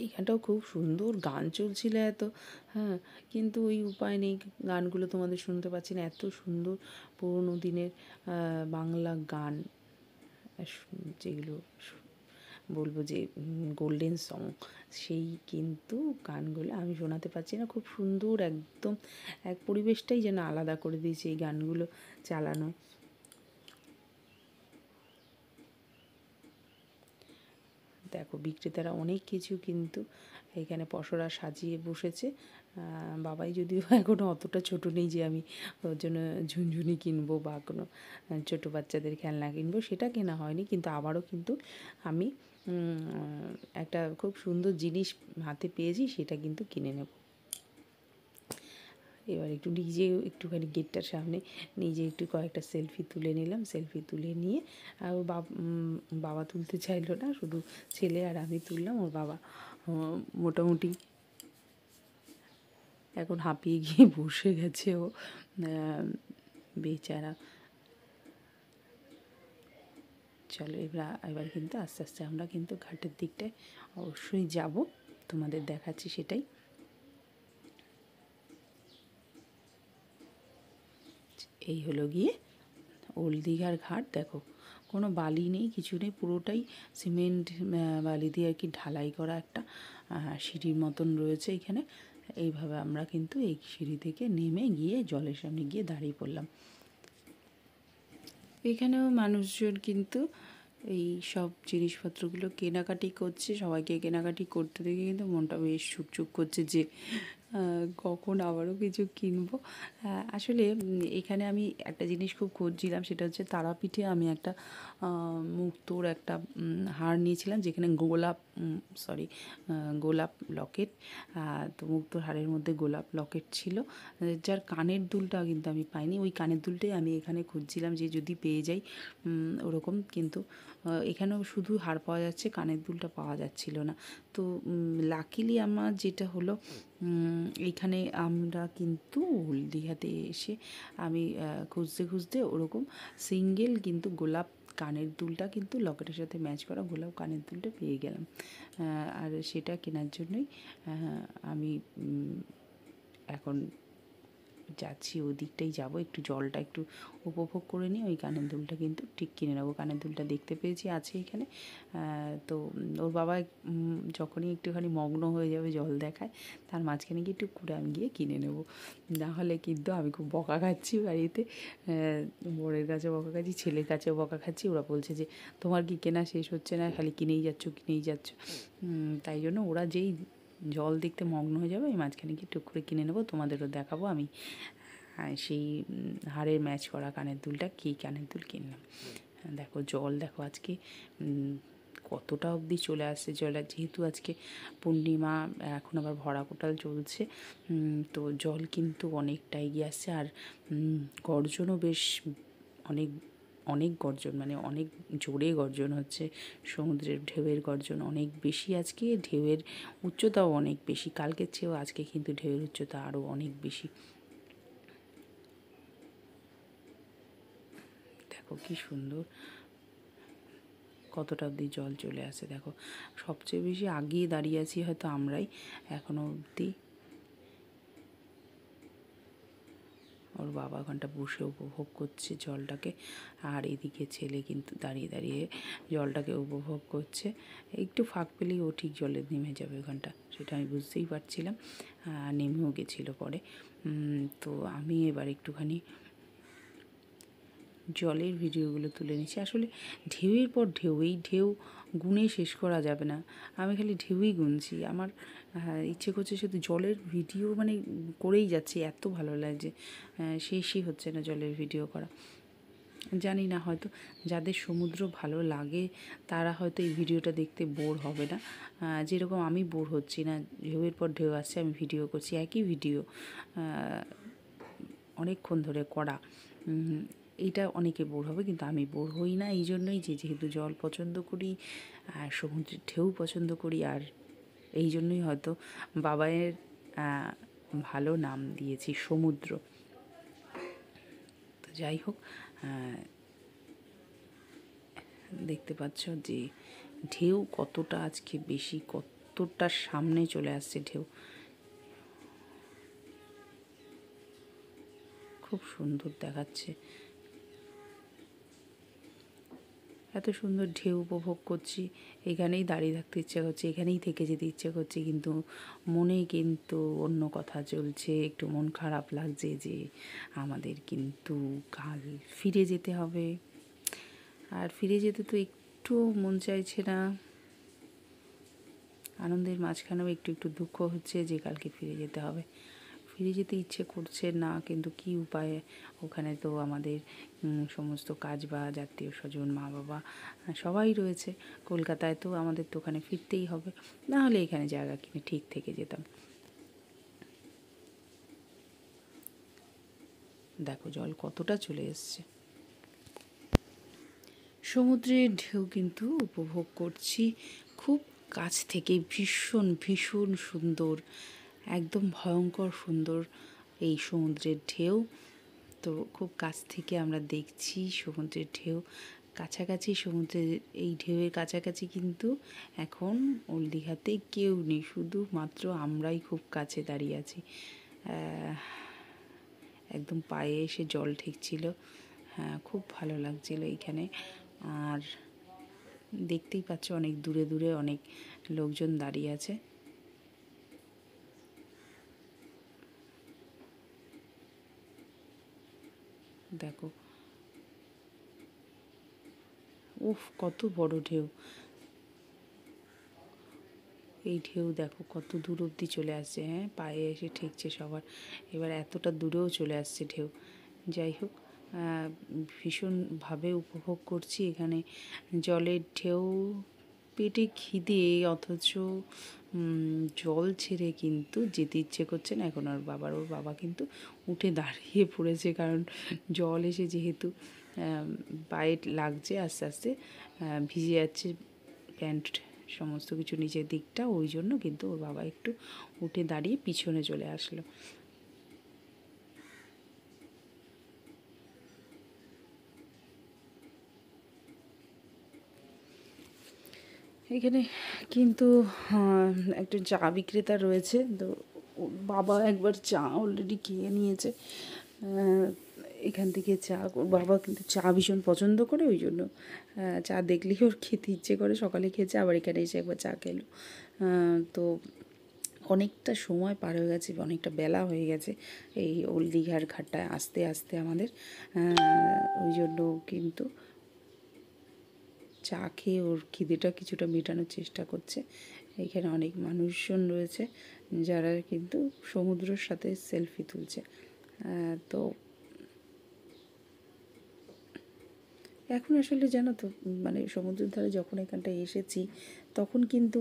এখানটাও খুব সুন্দর গান চলছিল এত, হ্যাঁ, কিন্তু ওই উপায় নেই, গানগুলো তোমাদের শুনতে পাচ্ছি না। এত সুন্দর পুরোনো দিনের বাংলা গান, যেগুলো বলবো যে গোল্ডেন সং, সেই কিন্তু গানগুলো আমি শোনাতে পারছি না। খুব সুন্দর একদম এক পরিবেশটাই যেন আলাদা করে দিয়েছে এই গানগুলো চালানো। দেখো বিক্রেতারা অনেক কিছু কিন্তু এখানে পসরা সাজিয়ে বসেছে। বাবাই যদিও এখনও অতটা ছোটো নেই যে আমি ওর জন্য ঝুনঝুনি কিনবো বা কোনো ছোটো বাচ্চাদের খেলনা কিনবো, সেটা কেনা হয়নি। কিন্তু আবারও কিন্তু আমি একটা খুব সুন্দর জিনিস হাতে পেয়েছি, সেটা কিন্তু কিনে নেব। এবার একটু নিজেও একটুখানি গেটটার সামনে নিজে একটু কয়েকটা সেলফি তুলে নিলাম। সেলফি তুলে নিয়ে আর বাবা তুলতে চাইলো না, শুধু ছেলে আর আমি তুললাম। ওর বাবা মোটামুটি এখন হাঁপিয়ে গিয়ে বসে গেছে ও, বেচারা। চলো এবার কিন্তু আস্তে আস্তে আমরা কিন্তু ঘাটের দিকটায় অবশ্যই যাব, তোমাদের দেখাচ্ছি সেটাই। এই হলো গিয়ে ওল্ড দীঘার ঘাট। দেখো কোনো বালি নেই, কিছু নেই, পুরোটাই সিমেন্ট বালি দিয়ে আর কি ঢালাই করা একটা সিঁড়ির মতন রয়েছে এখানে। এইভাবে আমরা কিন্তু এই সিঁড়ি থেকে নেমে গিয়ে জলের সামনে গিয়ে দাঁড়িয়ে পড়লাম। এখানেও মানুষজন কিন্তু এই সব জিনিসপত্রগুলো কেনাকাটি করছে। সবাইকে কেনাকাটি করতে দেখে কিন্তু মনটা বেশ চুকচুক করছে যে কখন আবারও কিছু কিনবো। আসলে এখানে আমি একটা জিনিস খুব খুঁজছিলাম, সেটা হচ্ছে তারাপীঠে আমি একটা মুক্তোর একটা হার নিয়েছিলাম, যেখানে গোলাপ লকেট, তো মুক্তোর হারের মধ্যে গোলাপ লকেট ছিল, যার কানের দুলটা কিন্তু আমি পাইনি। ওই কানের দুলটাই আমি এখানে খুঁজছিলাম যে যদি পেয়ে যাই ওরকম, কিন্তু এখানেও শুধু হার পাওয়া যাচ্ছে, কানের দুলটা পাওয়া যাচ্ছিল না। তো লাকিলি আমার যেটা হলো, এইখানে আমরা কিন্তু হলদিঘাটে এসে আমি খুঁজতে খুঁজতে ওরকম সিঙ্গেল কিন্তু গোলাপ কানের দুলটা কিন্তু লকেটের সাথে ম্যাচ করা গোলাপ কানের দুলটা পেয়ে গেলাম। আর সেটা কেনার জন্যই আমি এখন যাচ্ছি, ওই দিকটাই যাবো, একটু জলটা একটু উপভোগ করে নিই। ওই কানের দুলটা কিন্তু ঠিক কিনে নেবো। কানের দুলটা দেখতে পেয়েছি আছে এখানে, তো ওর বাবা যখনই একটুখানি মগ্ন হয়ে যাবে জল দেখায়, তার মাঝখানে গিয়ে একটু করে আমি গিয়ে কিনে নেবো। নাহলে কিন্তু আমি খুব বকা খাচ্ছি বাড়িতে, বরের কাছে বকা খাচ্ছি, ছেলের কাছেও বকা খাচ্ছি। ওরা বলছে যে তোমার কি কেনা শেষ হচ্ছে না, খালি কিনেই যাচ্ছ। তাই জন্য ওরা যেই জল দেখতে মগ্ন হয়ে যাবে, আমি মাঝখানে গিয়ে টুক করে কিনে নেবো, তোমাদেরও দেখাবো আমি সেই হাড়ের ম্যাচ করা কানের দুলটা কী কানের দুল কিনলাম। দেখো জল দেখো আজকে কতটা অবধি চলে আসছে জল, যেহেতু আজকে পূর্ণিমা, এখন আবার ভরা কোটাল চলছে, তো জল কিন্তু অনেকটা এগিয়ে আসছে। আর গর্জনও বেশ অনেক গর্জন, মানে অনেক জোরে গর্জন হচ্ছে। সমুদ্রের ঢেউয়ের গর্জন অনেক বেশি আজকে, ঢেউয়ের উচ্চতাও অনেক বেশি। কালকের চেয়েও আজকে কিন্তু ঢেউয়ের উচ্চতা আরও অনেক বেশি। দেখো কি সুন্দর, কতটা অবধি জল চলে আসে দেখো। সবচেয়ে বেশি আগিয়ে দাঁড়িয়ে আছি হয়তো আমরাই এখনও অবধি। ওর বাবা ওখানটা বসে উপভোগ করছে জলটাকে, আর এদিকে ছেলে কিন্তু দাঁড়িয়ে দাঁড়িয়ে জলটাকে উপভোগ করছে। একটু ফাঁক পেলেই ও ঠিক জলে নেমে যাবে ওখানটা, সেটা আমি বুঝতেই পারছিলাম। নেমেও গেছিলো পরে। তো আমি এবার একটুখানি জলের ভিডিওগুলো তুলে নিচ্ছি। আসলে ঢেউয়ের পর ঢেউ, এই ঢেউ গুনে শেষ করা যাবে না। আমি খালি ঢেউই গুনছি। আমার ইচ্ছে করছে শুধু জলের ভিডিও মানে করেই যাচ্ছি, এত ভালো লাগছে, শেষই হচ্ছে না জলের ভিডিও করা। জানি না, হয়তো যাদের সমুদ্র ভালো লাগে তারা হয়তো এই ভিডিওটা দেখতে বোর হবে না, যেরকম আমি বোর হচ্ছি না। ঢেউয়ের পর ঢেউ আসছে, আমি ভিডিও করছি, একই ভিডিও অনেকক্ষণ ধরে করা। এইটা অনেকে বোর হবে, কিন্তু আমি বোর হই না। এই জন্যই যেহেতু জল পছন্দ করি আর সমুদ্রের ঢেউ পছন্দ করি, আর এই জন্যই হয়তো বাবায়ের ভালো নাম দিয়েছি সমুদ্র। তো যাই হোক, দেখতে পাচ্ছ যে ঢেউ কতটা আজকে বেশি, কতটা সামনে চলে আসছে ঢেউ। খুব সুন্দর দেখাচ্ছে, এত সুন্দর ঢেউ উপভোগ করছি। এখানেই দাঁড়িয়ে থাকতে ইচ্ছা করছে, এখানেই থেকে যেতে ইচ্ছে করছে, কিন্তু মনে কিন্তু অন্য কথা চলছে। একটু মন খারাপ লাগছে যে আমাদের কিন্তু কাল ফিরে যেতে হবে। আর ফিরে যেতে তো একটু মন চাইছে না। আনন্দের মাঝখানেও একটু একটু দুঃখ হচ্ছে যে কালকে ফিরে যেতে হবে। ফিরে যেতে ইচ্ছে করছে না, কিন্তু কি উপায়ে, ওখানে তো আমাদের সমস্ত কাজ বা আত্মীয় স্বজন, মা বাবা সবাই রয়েছে। কলকাতায় তো আমাদের তো ওখানে ফিরতেই হবে, না হলে এখানে জায়গা কিনে ঠিক থেকে যেতাম। দেখো জল কতটা চলে এসছে। সমুদ্রের ঢেউ কিন্তু উপভোগ করছি খুব কাছ থেকে, ভীষণ ভীষণ সুন্দর, একদম ভয়ঙ্কর সুন্দর এই সমুদ্রের ঢেউ। তো খুব কাছ থেকে আমরা দেখছি সমুদ্রের ঢেউ, কাছাকাছি সমুদ্রের এই ঢেউয়ের কাছাকাছি কিন্তু এখন ওল্ড দীঘাতে কেউ নেই, শুধুমাত্র আমরাই খুব কাছে দাঁড়িয়ে আছি। একদম পায়ে এসে জল ঠেকছিল, হ্যাঁ খুব ভালো লাগছিল এইখানে। আর দেখতেই পাচ্ছ অনেক দূরে দূরে অনেক লোকজন দাঁড়িয়ে আছে। দেখো, উফ কত বড় ঢেউ। এই ঢেউ দেখো কত দূর অবধি চলে আসছে। হ্যাঁ, পায়ে এসে ঠেকছে সবার। এবার এতটা দূরেও চলে আসছে ঢেউ। যাই হোক, ভীষণভাবে উপভোগ করছি এখানে জলের ঢেউ। পেটে খিদে, অথচ জল ছেড়ে কিন্তু যেতে ইচ্ছে করছে না এখন ওর বাবা কিন্তু উঠে দাঁড়িয়ে পড়েছে, কারণ জল এসে যেহেতু পায়ে লাগছে, আস্তে আস্তে ভিজে যাচ্ছে প্যান্ট সমস্ত কিছু নিচের দিকটা, ওই জন্য কিন্তু ওর বাবা একটু উঠে দাঁড়িয়ে পিছনে চলে আসলো। এখানে কিন্তু একটা চা বিক্রেতা রয়েছে, তো বাবা একবার চা অলরেডি খেয়ে নিয়েছে। এখান থেকে চা, বাবা কিন্তু চা ভীষণ পছন্দ করে, ওই জন্য চা দেখলেই ওর খেতে ইচ্ছে করে। সকালে খেয়েছে, আবার এখানে এসে একবার চা খেলো। তো অনেকটা সময় পার হয়ে গেছে, অনেকটা বেলা হয়ে গেছে এই ওল্ড দীঘার ঘাটটায় আস্তে আস্তে আমাদের। ওই জন্য কিন্তু চা খেয়ে ওর খিদেটা কিছুটা মেটানোর চেষ্টা করছে। এখানে অনেক মানুষজন রয়েছে যারা কিন্তু সমুদ্রের সাথে সেলফি তুলছে। তো এখন আসলে জানো তো, মানে সমুদ্রের ধারে যখন এখানটায় এসেছি তখন কিন্তু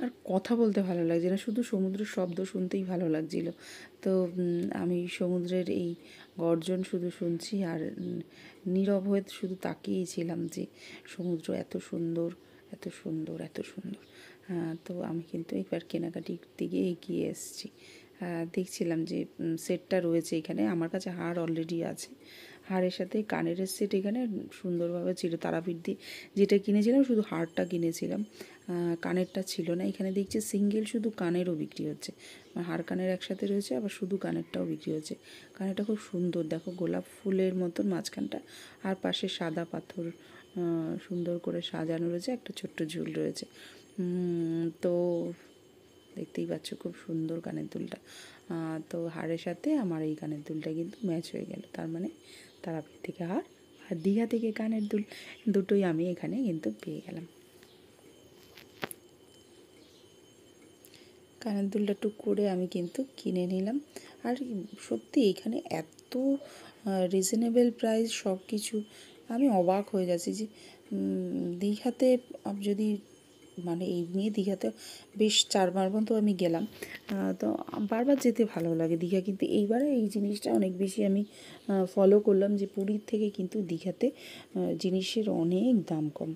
আর কথা বলতে ভালো লাগছে না, শুধু সমুদ্রের শব্দ শুনতেই ভালো লাগছিল। তো আমি সমুদ্রের এই গর্জন শুধু শুনছি আর নীরব হয়ে শুধু তাকিয়েই ছিলাম যে সমুদ্র এত সুন্দর, এত সুন্দর, এত সুন্দর। তো আমি কিন্তু একবার কেনাকাটির দিকে এগিয়ে এসেছি। দেখছিলাম যে সেটটা রয়েছে এখানে, আমার কাছে হার অলরেডি আছে, হারের সাথে কানের সেট এখানে সুন্দরভাবে ছিল। তারাপীঠ দিয়ে যেটা কিনেছিলাম শুধু হারটা কিনেছিলাম, কানেরটা ছিল না। এখানে দেখছি সিঙ্গেল শুধু কানেরও বিক্রি হচ্ছে, হার কানের একসাথে রয়েছে, আবার শুধু কানেরটাও বিক্রি হচ্ছে। কানেরটা খুব সুন্দর, দেখো গোলাপ ফুলের মতন মাঝখানটা, আর পাশে সাদা পাথর সুন্দর করে সাজানো রয়েছে, একটা ছোট্ট ঝুল রয়েছে। তো দেখতেই পাচ্ছ খুব সুন্দর কানের দুলটা। তো হারের সাথে আমার এই কানের দুলটা কিন্তু ম্যাচ হয়ে গেল, তার মানে তারাপীঠ থেকে হার আর দীঘা থেকে কানের দুল দুটোই আমি এখানে কিন্তু পেয়ে গেলাম। কানের দুলটা টুক করে আমি কিন্তু কিনে নিলাম। আর সত্যি এখানে এত রিজনেবল প্রাইস সব কিছু, আমি অবাক হয়ে যাচ্ছি যে দীঘাতে যদি, মানে এই নিয়ে দীঘাতে বেশ 4বার মতো আমি গেলাম, তো বারবার যেতে ভালো লাগে দীঘা, কিন্তু এইবারে এই জিনিসটা অনেক বেশি আমি ফলো করলাম যে পুরীর থেকে কিন্তু দীঘাতে জিনিসের অনেক দাম কম।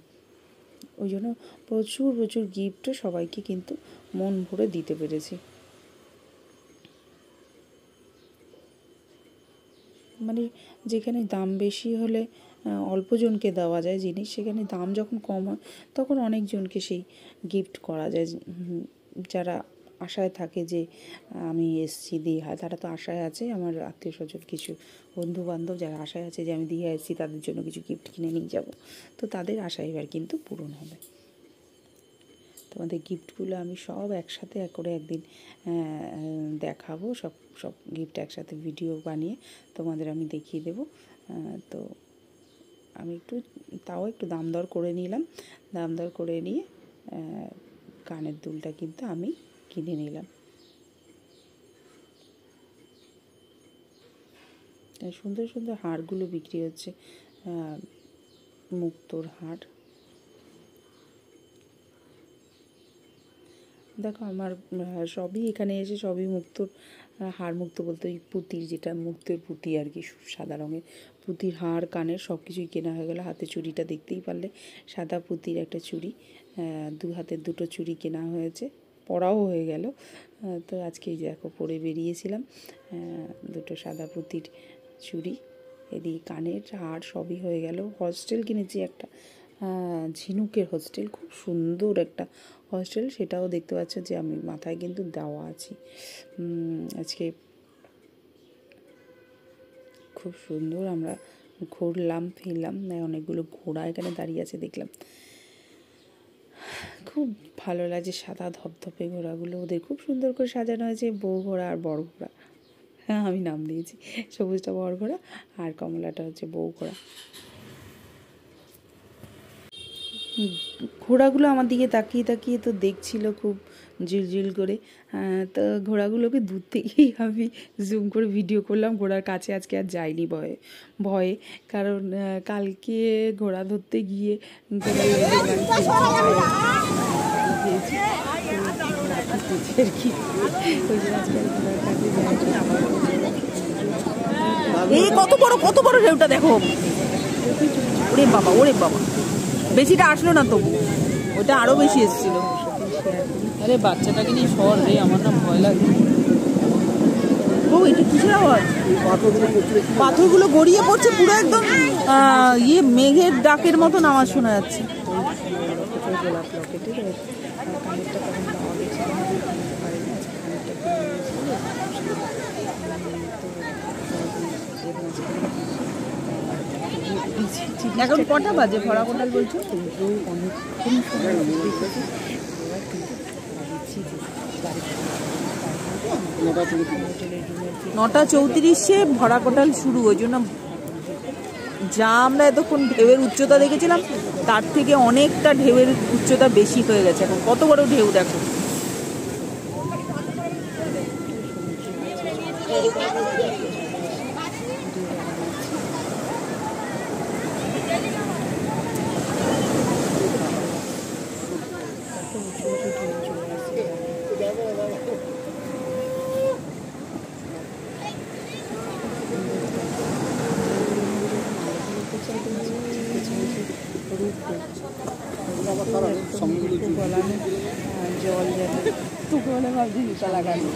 ওই জন্য প্রচুর প্রচুর গিফটও সবাইকে কিন্তু মন ভরে দিতে পেরেছি। মানে যেখানে দাম বেশি হলে অল্পজনকে দেওয়া যায় জিনিস, সেখানে দাম যখন কম হয় তখন অনেকজনকে সেই গিফট করা যায়। যারা আশায় থাকে যে আমি এসেছি দীঘায়, তারা তো আশায় আছে, আমার আত্মীয় স্বজন কিছু বন্ধু বান্ধব যারা আশায় আছে যে আমি দীঘায় এসেছি, তাদের জন্য কিছু গিফট কিনে নিয়ে যাব, তো তাদের আশা এবার কিন্তু পূরণ হবে। তোমাদের গিফটগুলো আমি সব একসাথে করে একদিন দেখাবো, সব সব গিফট একসাথে ভিডিও বানিয়ে তোমাদের আমি দেখিয়ে দেবো। তো আমি তাও একটু দাম দর করে নিলাম, দাম দর করে নিয়ে কানের দুলটা কিন্তু আমি কিনে নিলাম। সুন্দর সুন্দর হারগুলো বিক্রি হচ্ছে, মুক্তোর হার। দেখো আমার সবই এখানে এসে সবই মুক্তোর হার, মুক্তো বলতে ওই পুঁতির, যেটা মুক্তের পুঁতি আর কি, সাদা রঙের পুঁতির হার কানের সব কিছুই কেনা হয়ে গেলো। হাতে চুড়িটা দেখতেই পারলে, সাদা পুঁতির একটা চুড়ি, দু হাতের দুটো চুড়ি কেনা হয়েছে, পরাও হয়ে গেল। তো আজকে দেখো পরে বেরিয়েছিলাম, দুটো সাদা পুঁতির চুড়ি, এদিকে কানের হার সবই হয়ে গেল। হস্টেল কিনেছি একটা, ঝিনুকের হস্টেল, খুব সুন্দর একটা হস্টেল, সেটাও দেখতে পাচ্ছ যে আমি মাথায় কিন্তু দেওয়া আছি। আজকে খুব সুন্দর আমরা ঘুরলাম ফিরলাম, অনেকগুলো ঘোড়া এখানে দাঁড়িয়ে আছে দেখলাম, খুব ভালো লাগছে। সাদা ধপধপে ঘোড়াগুলো, ওদের খুব সুন্দর করে সাজানো হয়েছে, বউ ঘোড়া আর বড় ঘোড়া। হ্যাঁ আমি নাম দিয়েছি, সবুজটা বর ঘোড়া আর কমলাটা হচ্ছে বউ ঘোড়া। ঘোড়াগুলো আমার দিকে তাকিয়ে তাকিয়ে তো দেখছিল খুব ঝিলঝিল করে। তো ঘোড়াগুলোকে দূর থেকেই আমি জুম করে ভিডিও করলাম। ঘোড়ার কাছে আজকে আর যাইনি ভয়ে ভয়ে, কারণ কালকে ঘোড়া ধরতে গিয়ে এই কত বড় ঢেউটা দেখো, ওরে বাবা ওরে বাবা, বেশিটা আসলো না তবু, ওটা আরো বেশি এসেছিল। আরে বাচ্চাটাকে নিয়ে সর রে, আমার না ভয় লাগে। ও এটা কিসের আওয়াজ? পাথরগুলো গড়িয়ে পড়ছে পুরো একদম ইয়ে মেঘের ডাকের মতন আওয়াজ শোনা যাচ্ছে। এখন কটা বাজে ভরা কোটাল বলছো? নটা 34-এ ভরা কোটাল শুরু, ওই জন্য যা আমরা এতক্ষণ ঢেউয়ের উচ্চতা দেখেছিলাম তার থেকে অনেকটা ঢেউয়ের উচ্চতা বেশি হয়ে গেছে। এখন কত বড় ঢেউ দেখো। জল যাবে তুকড়ে ভাবছি জুতা লাগানো।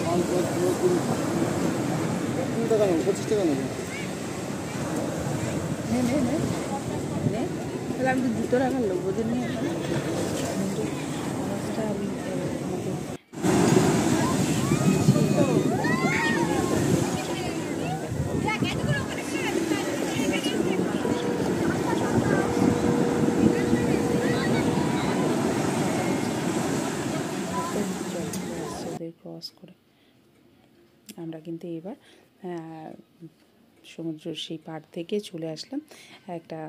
25 টাকা নেবো। তাহলে আমি তো জুতো রাখার লোক ওদের নিয়ে ক্রস করে আমরা কিন্তু এবার সমুদ্রের সেই পাড় থেকে চলে আসলাম একটা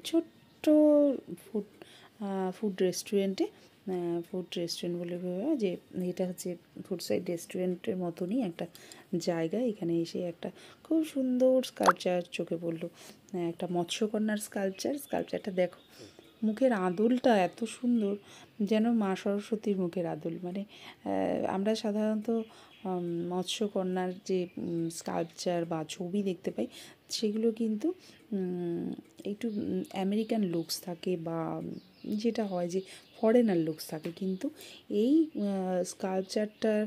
ছোট্ট ফুড রেস্টুরেন্টে। ফুড রেস্টুরেন্ট বলে ভেবে যে এটা হচ্ছে ফুড সাইড রেস্টুরেন্টের মতনই একটা জায়গা। এখানে এসে একটা খুব সুন্দর স্কাল্পচার চোখে পড়লো, একটা মৎস্যকন্যার স্কাল্পচারটা দেখো, মুখের আদলটা এত সুন্দর, যেন মা সরস্বতীর মুখের আদল। মানে আমরা সাধারণত মৎস্যকন্যার যে স্কাল্পচার বা ছবি দেখতে পাই সেগুলো কিন্তু একটু আমেরিকান লুকস থাকে বা যেটা হয় যে ফরেনার লুকস থাকে, কিন্তু এই স্কাল্পচারটার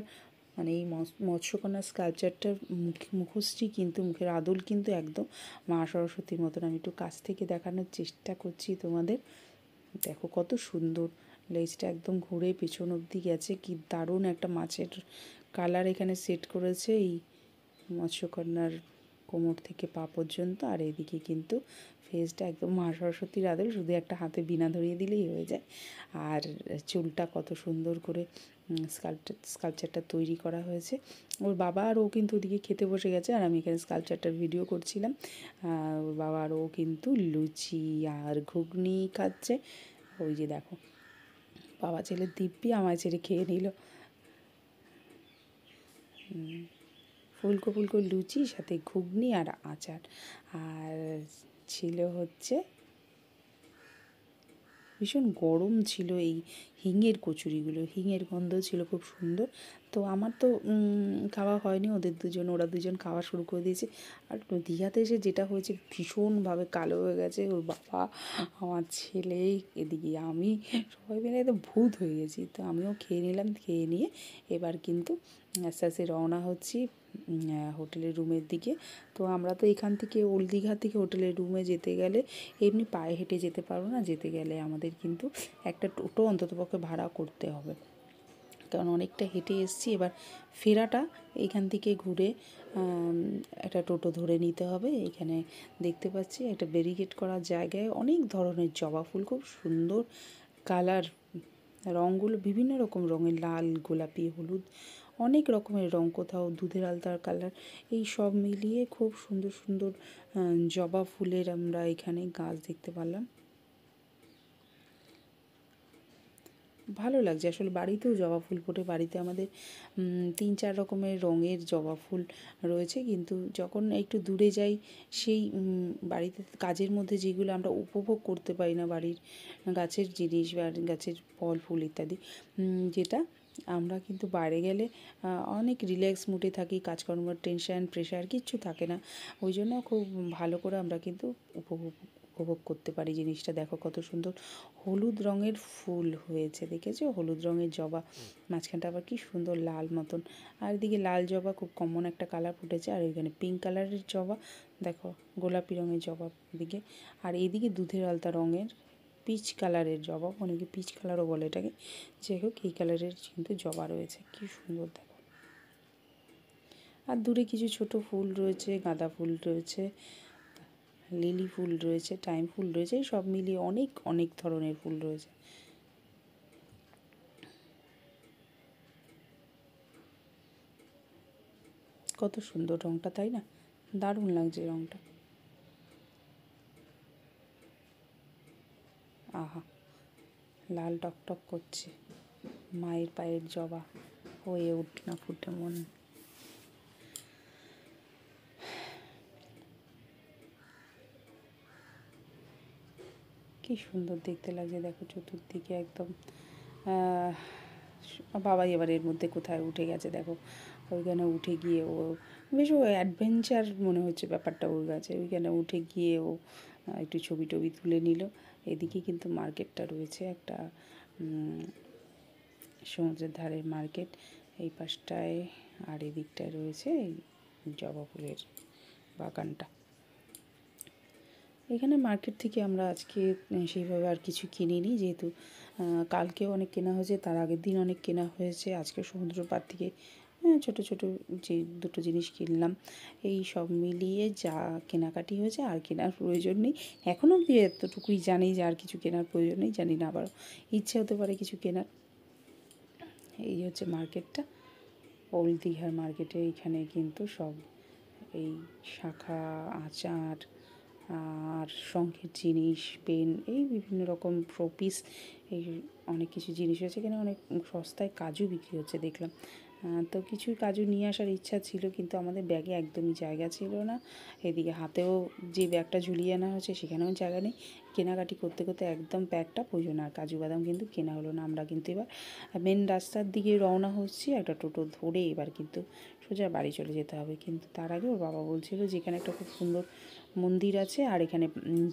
মানে এই মৎস্যকন্যার স্কাল্পচারটার মুখশ্রী কিন্তু মুখের আদল কিন্তু একদম মা সরস্বতীর মতন। আমি একটু কাছ থেকে দেখানোর চেষ্টা করছি তোমাদের। দেখো কত সুন্দর, লেজটা একদম ঘুরে পেছন অবধি গেছে, কি দারুণ একটা মাছের কালার এখানে সেট করেছে এই মৎস্যকন্যার কোমর থেকে পা পর্যন্ত। আর এদিকে কিন্তু ফেসটা একদম মা সরস্বতীর আদল, শুধু একটা হাতে বীণা ধরিয়ে দিলেই হয়ে যায়। আর চুলটা কত সুন্দর করে স্কাল্পচারটা তৈরি করা হয়েছে। ওর বাবা আর ও কিন্তু ওদিকে খেতে বসে গেছে, আর আমি এখানে স্কাল্পচারটার ভিডিও করছিলাম। ওর বাবা আর ও কিন্তু লুচি আর ঘুগনি খাচ্ছে। ওই যে দেখো বাবা ছেলে দিব্যি আমায় ছেড়ে খেয়ে নিল। ফুলকো ফুলকো লুচি সাথে ঘুগনি আর আচার, আর ছিল হচ্ছে ভীষণ গরম ছিল এই হিঙের কচুরিগুলো, হিঙের গন্ধ ছিল খুব সুন্দর। তো আমার তো খাওয়া হয়নি, ওরা দুজন খাওয়া শুরু করে দিয়েছে। আর দীঘাতে এসে যেটা হয়েছে, ভীষণভাবে কালো হয়ে গেছে ওর বাবা, আমার ছেলে, এদিকে আমি, সবাই মিলে একদম ভূত হয়ে গেছি। তো আমিও খেয়ে নিলাম, খেয়ে নিয়ে এবার কিন্তু আস্তে আস্তে রওনা হচ্ছি হোটেলের রুমের দিকে। তো আমরা তো এখান থেকে ওল্ড দীঘা থেকে হোটেলের রুমে যেতে গেলে এমনি পায়ে হেঁটে যেতে পারবো না, যেতে গেলে আমাদের কিন্তু একটা টোটো অন্ততপক্ষে ভাড়া করতে হবে, কারণ অনেকটা হেঁটে এসেছি। এবার ফেরাটা এইখান থেকে ঘুরে একটা টোটো ধরে নিতে হবে। এখানে দেখতে পাচ্ছি একটা ব্যারিকেড করা জায়গায় অনেক ধরনের জবা ফুল, খুব সুন্দর কালার, রঙগুলো বিভিন্ন রকম রঙের, লাল, গোলাপি, হলুদ, অনেক রকমের রং, কোথাও দুধের আলতার কালার, এই সব মিলিয়ে খুব সুন্দর সুন্দর জবা ফুলের আমরা এখানে গাছ দেখতে পারলাম। ভালো লাগছে আসলে, বাড়িতেও জবা ফুল ফোটে। বাড়িতে আমাদের 3-4 রকমের রঙের জবা ফুল রয়েছে, কিন্তু যখন একটু দূরে যাই সেই বাড়িতে কাজের মধ্যে যেগুলো আমরা উপভোগ করতে পারি না, বাড়ির গাছের জিনিস বা গাছের ফল ফুল ইত্যাদি, যেটা আমরা কিন্তু বাইরে গেলে অনেক রিল্যাক্স মুডে থাকি, কাজকর্মের টেনশন প্রেশার কিচ্ছু থাকে না। ওই জন্য খুব ভালো করে আমরা কিন্তু উপভোগ করতে পারি জিনিসটা। দেখো কত সুন্দর হলুদ রঙের ফুল হয়েছে, দেখেছো? হলুদ রঙের জবা, মাঝখানটা আবার কি সুন্দর লাল মতন, আর এদিকে লাল জবা খুব কমন একটা কালার ফুটেছে, আর ওইখানে পিঙ্ক কালারের জবা, দেখো গোলাপি রঙের জবা এদিকে, আর এইদিকে দুধের আলতা রঙের পিচ কালারের জবা, অনেকে পিচ কালারও বলে এটাকে, যাই হোক এই কালারের কিন্তু জবা রয়েছে, কি সুন্দর দেখো। আর দূরে কিছু ছোট ফুল রয়েছে, গাঁদা ফুল রয়েছে, লিলি ফুল রয়েছে, টাইম ফুল রয়েছে, সব মিলিয়ে অনেক অনেক ধরনের ফুল রয়েছে। কত সুন্দর রঙটা, তাই না? দারুণ লাগছে রঙটা। আহা, লাল টকটক করছে, মায়ের পায়ের জবা হয়ে উঠ না ফুটে মন। কি সুন্দর দেখতে লাগছে দেখো, চতুর্দিকে একদম। বাবাই এবার এর মধ্যে কোথায় উঠে গেছে দেখো, ওইখানে উঠে গিয়ে ও বেশ অ্যাডভেঞ্চার মনে হচ্ছে ব্যাপারটা ওর কাছে। ওইখানে উঠে গিয়ে ও একটু ছবি টবি তুলে নিল। এদিকে কিন্তু মার্কেটটা রয়েছে একটা, সমুদ্রের ধারের মার্কেট এই পাশটায়, আর এদিকটায় রয়েছে এই জবা ফুলের বাগানটা। এখানে মার্কেট থেকে আমরা আজকে সেইভাবে আর কিছু কিনিনি, যেহেতু কালকেও অনেক কেনা হয়েছে, তার আগের দিন অনেক কেনা হয়েছে। আজকে সমুদ্র পাড় থেকে ছোটো ছোটো যে দুটো জিনিস কিনলাম, এই সব মিলিয়ে যা কেনাকাটি হয়েছে, আর কেনার প্রয়োজন নেই। এখনও অবধি এতটুকুই জানি যে আর কিছু কেনার প্রয়োজন নেই, জানি না আবার ইচ্ছে হতে পারে কিছু কেনার। এই হচ্ছে মার্কেটটা, ওল্ড দীঘার মার্কেটে। এইখানে কিন্তু সব এই শাঁখা, আচার আর শঙ্খের জিনিস, পেন, এই বিভিন্ন রকম শোপিস, এই অনেক কিছু জিনিস হয়েছে। এখানে অনেক সস্তায় কাজু বিক্রি হচ্ছে দেখলাম। তো কিছু কাজু নিয়ে আসার ইচ্ছা ছিল, কিন্তু আমাদের ব্যাগে একদমই জায়গা ছিল না। এদিকে হাতেও যে ব্যাগটা ঝুলিয়ে আনা হয়েছে সেখানেও জায়গা নেই। কেনাকাটি করতে করতে একদম ব্যাগটা প্রয়োজন, আর কাজু বাদাম কিন্তু কেনা হলো না। আমরা কিন্তু এবার মেন রাস্তার দিকে রওনা হচ্ছি, একটা টোটো ধরে এবার কিন্তু সোজা বাড়ি চলে যেতে হবে। কিন্তু তার আগে ওর বাবা বলছিল যে এখানে একটা খুব সুন্দর মন্দির আছে, আর এখানে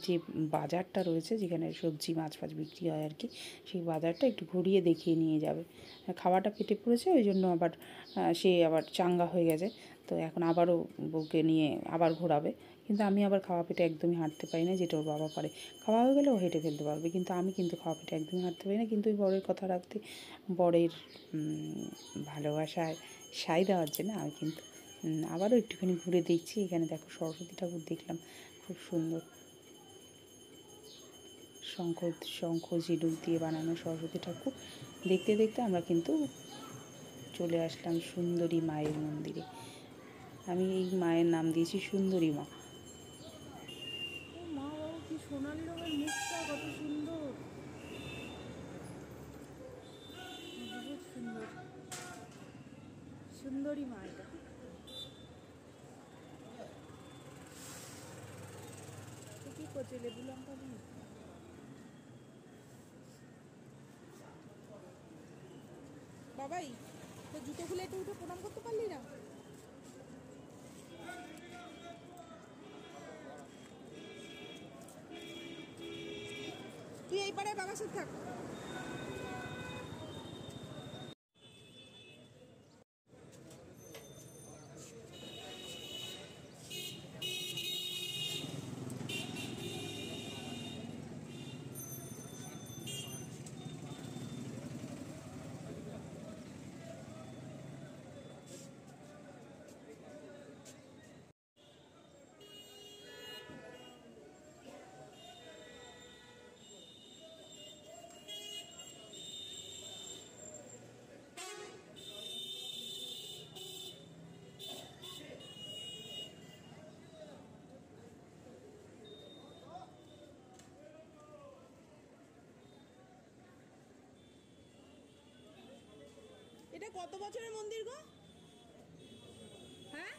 যে বাজারটা রয়েছে যেখানে সবজি মাছ ফাছ বিক্রি হয় আর কি, সেই বাজারটা একটু ঘুরিয়ে দেখিয়ে নিয়ে যাবে। খাওয়াটা পেটে পড়েছে, ওই জন্য আবার সে আবার চাঙ্গা হয়ে গেছে, তো এখন আবারও বউকে নিয়ে আবার ঘোরাবে। কিন্তু আমি আবার খাওয়া পেটে একদমই হাঁটতে পারি না, যেটা ওর বাবা পারে। খাওয়া হয়ে গেলে ও হেঁটে ফেলতে পারবে, কিন্তু আমি কিন্তু খাওয়া পেটে একদমই হাঁটতে পারি না। কিন্তু ওই বরের কথা রাখতে, বরের ভালোবাসায় সায় দেওয়ার জন্য আমি কিন্তু আবারও একটুখানি ঘুরে দেখছি। এখানে দেখো সরস্বতী ঠাকুর দেখলাম, খুব সুন্দর শঙ্খ ঝিনুক দিয়ে বানানো সরস্বতী ঠাকুর। দেখতে দেখতে আমরা কিন্তু চলে আসলাম সুন্দরী মায়ের মন্দিরে। আমি এই মায়ের নাম দিয়েছি সুন্দরী মা। মা বাবা, কি সোনালি রঙের মুখটা, কত সুন্দর, বহুত সুন্দর, সুন্দরী মা এটা। কি করছে, লেবু লঙ্কা দিয়ে? বাবাই, তো জুতো খুলে একটু উঠে প্রণাম করতে পারলি না? তুই এই পাড়ায় বাবার সাথে থাক। কত বছরের মন্দির গো? হ্যাঁ,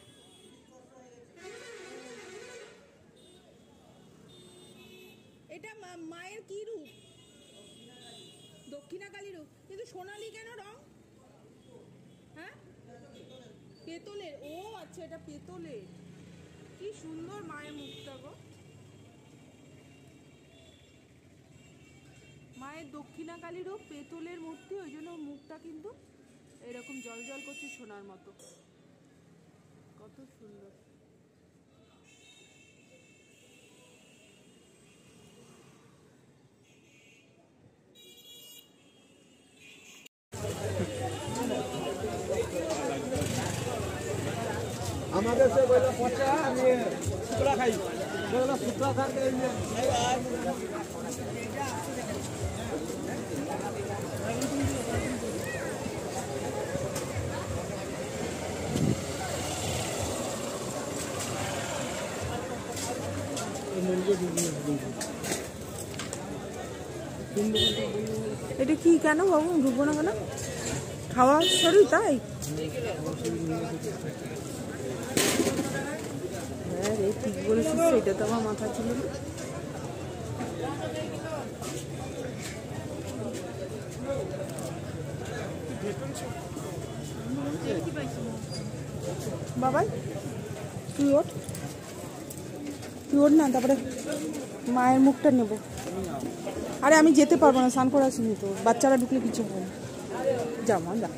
এটা মায়ের কি রূপ? দক্ষিণা কালী রূপ, কিন্তু সোনালি কেন রং? হ্যাঁ, পেতলের। ও আচ্ছা, এটা পেতলের। কি সুন্দর মায়ের মুখটা গো। মায়ের দক্ষিণা কালী রূপ, পেতলের মূর্তি, ওই জন্য মুখটা কিন্তু এরকম জল জল করছে সোনার মতো। কত সুন্দর। আমাদের সে বইটা পচা আমি শুকরা খাই বলে শুকরা খাতে এটা কি কেন বাবু ঢুকবো না কেন? খাওয়া শরীর তাই? হ্যাঁ রে, ঠিক বলেছিস, সেটা তো আমার মাথা ছিল না। বাবাই তুই ওঠ, না, তারপরে মায়ের মুখটা নেব। আরে আমি যেতে পারবো না, স্নান করে আসিনি তো, বাচ্চারা ঢুকলে কিছু হবে না। যাও মা যাও,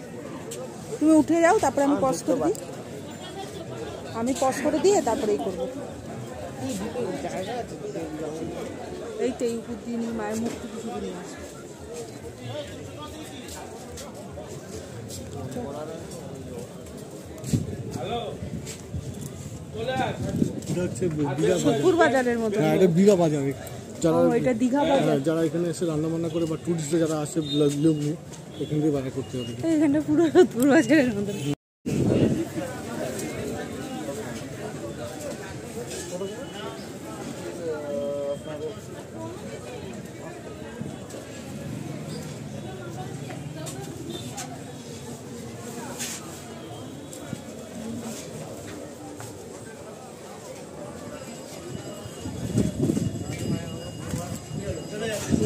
তুমি উঠে যাও, তারপরে আমি পজ করে দিই, তারপরে এই করবো। এই তো এই উপর দিয়ে নিয়ে মায়ের মুখটা কিছু নিয়ে আসে। শুকুর বাজারের মতো। হ্যাঁ, এটা দীঘা বাজার। যারা এটা দীঘা বাজার, যারা এখানে এসে রান্না বান্না করে বা টুরিস্ট যারা আসে লোক নিয়ে, এখান থেকে বাজার করতে হবে। এখানটা পুরো শুকুর বাজারের মতো।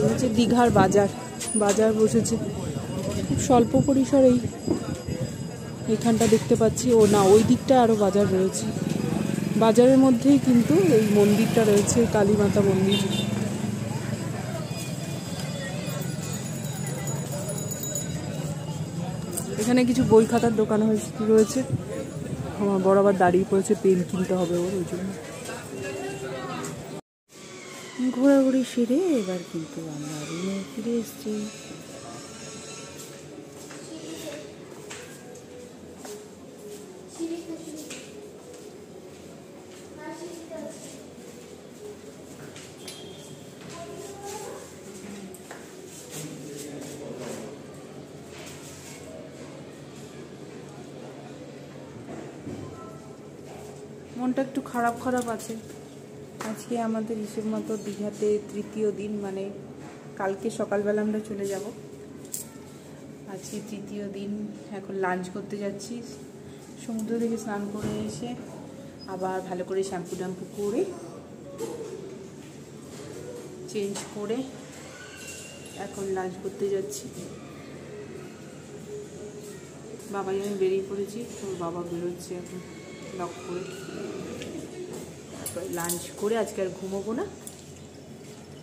হচ্ছে দীঘার বাজার বসেছে খুব স্বল্প পরিসরেই। এখানটা দেখতে পাচ্ছি, ও না ওই দিকটা আরো বাজার রয়েছে। বাজারের মধ্যেই কিন্তু এই মন্দিরটা রয়েছে, কালী মাতা মন্দির। এখানে কিছু বই খাতার দোকান রয়েছে। আমার বড় আবার দাঁড়িয়ে পড়েছে, পেন কিনতে হবে ওর, ওই জন্য। ঘোরাঘুরি সেরে এবার কিন্তু আমরা রুমে ফিরে এসেছি। মনটা একটু খারাপ আছে। আজকে আমাদের হিসেব মতো দীঘাতে তৃতীয় দিন, মানে কালকে সকালবেলা আমরা চলে যাব, আজকে তৃতীয় দিন। এখন লাঞ্চ করতে যাচ্ছি। সমুদ্র থেকে স্নান করে এসে আবার ভালো করে শ্যাম্পু ট্যাম্পু করে চেঞ্জ করে এখন লাঞ্চ করতে যাচ্ছি। বাবাই আমি বেরিয়ে পড়েছি, তোর বাবা বেরোচ্ছে এখন লক করে। তারপরে লাঞ্চ করে আজকে আর ঘুমোবো না,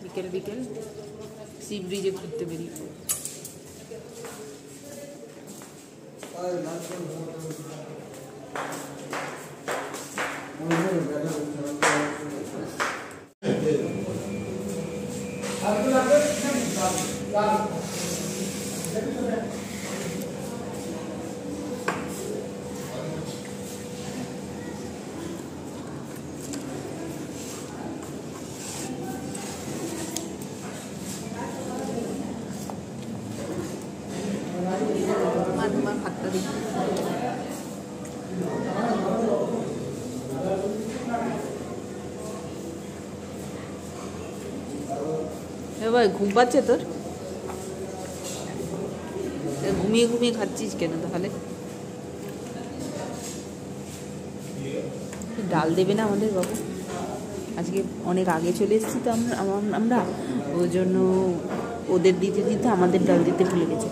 বিকেল সি ব্রিজে ঘুরতে বেরিয়ে পড়বো। ভাতটা দিই। ভাই ঘুম পাচ্ছে তোর? ঘুম ঘুমিয়ে ঘুমিয়ে খাচ্ছিস কেন তাহলে? ডাল দেবে না আমাদের বাবু? আজকে অনেক আগে চলে এসেছি তো আমরা ওই জন্য ওদের দিতে দিতে আমাদের ডাল দিতে ভুলে গেছে।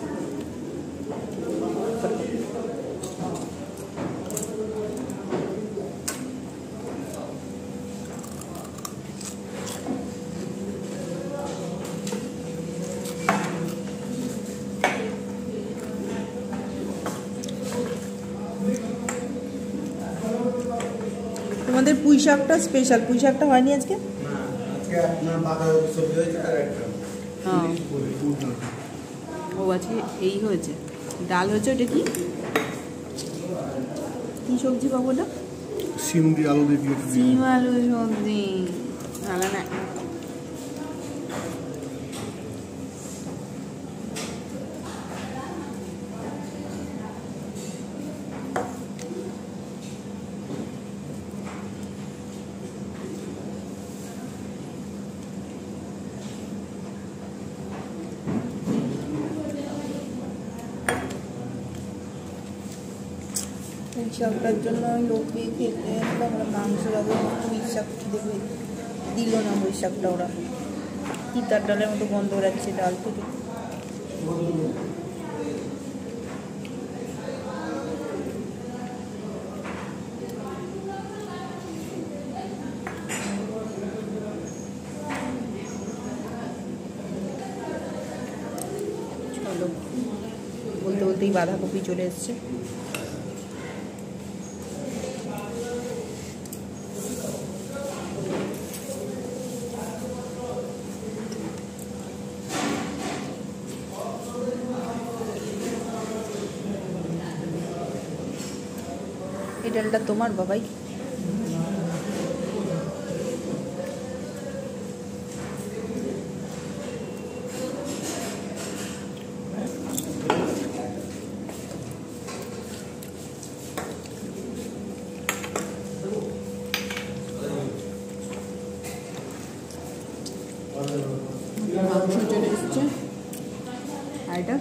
তোমাদের পুঁই শাকটা স্পেশাল, পুঁই শাকটা হয়নি আজকে? হ্যাঁ ও আজকে এই হয়েছে, ডাল হয়েছে। ওটা কি কি সবজি পাবো? না সিম দিয়ে আলু দিয়ে সিম আলু সবজি, ভালো না। পুঁই শাকটার জন্য লোককে খেতে আমরা মাংস রাখবো, পুঁই শাক দেবে, দিল না পুঁই শাকটা ওরা। তিতার ডালের মতো গন্ধ রাখছে ডাল থেকে। চলো, বলতে বলতেই বাঁধাকপি চলে এসছে। এই ডালটা তোমার বাবাই? মাংস চলে এসছে, আর এটা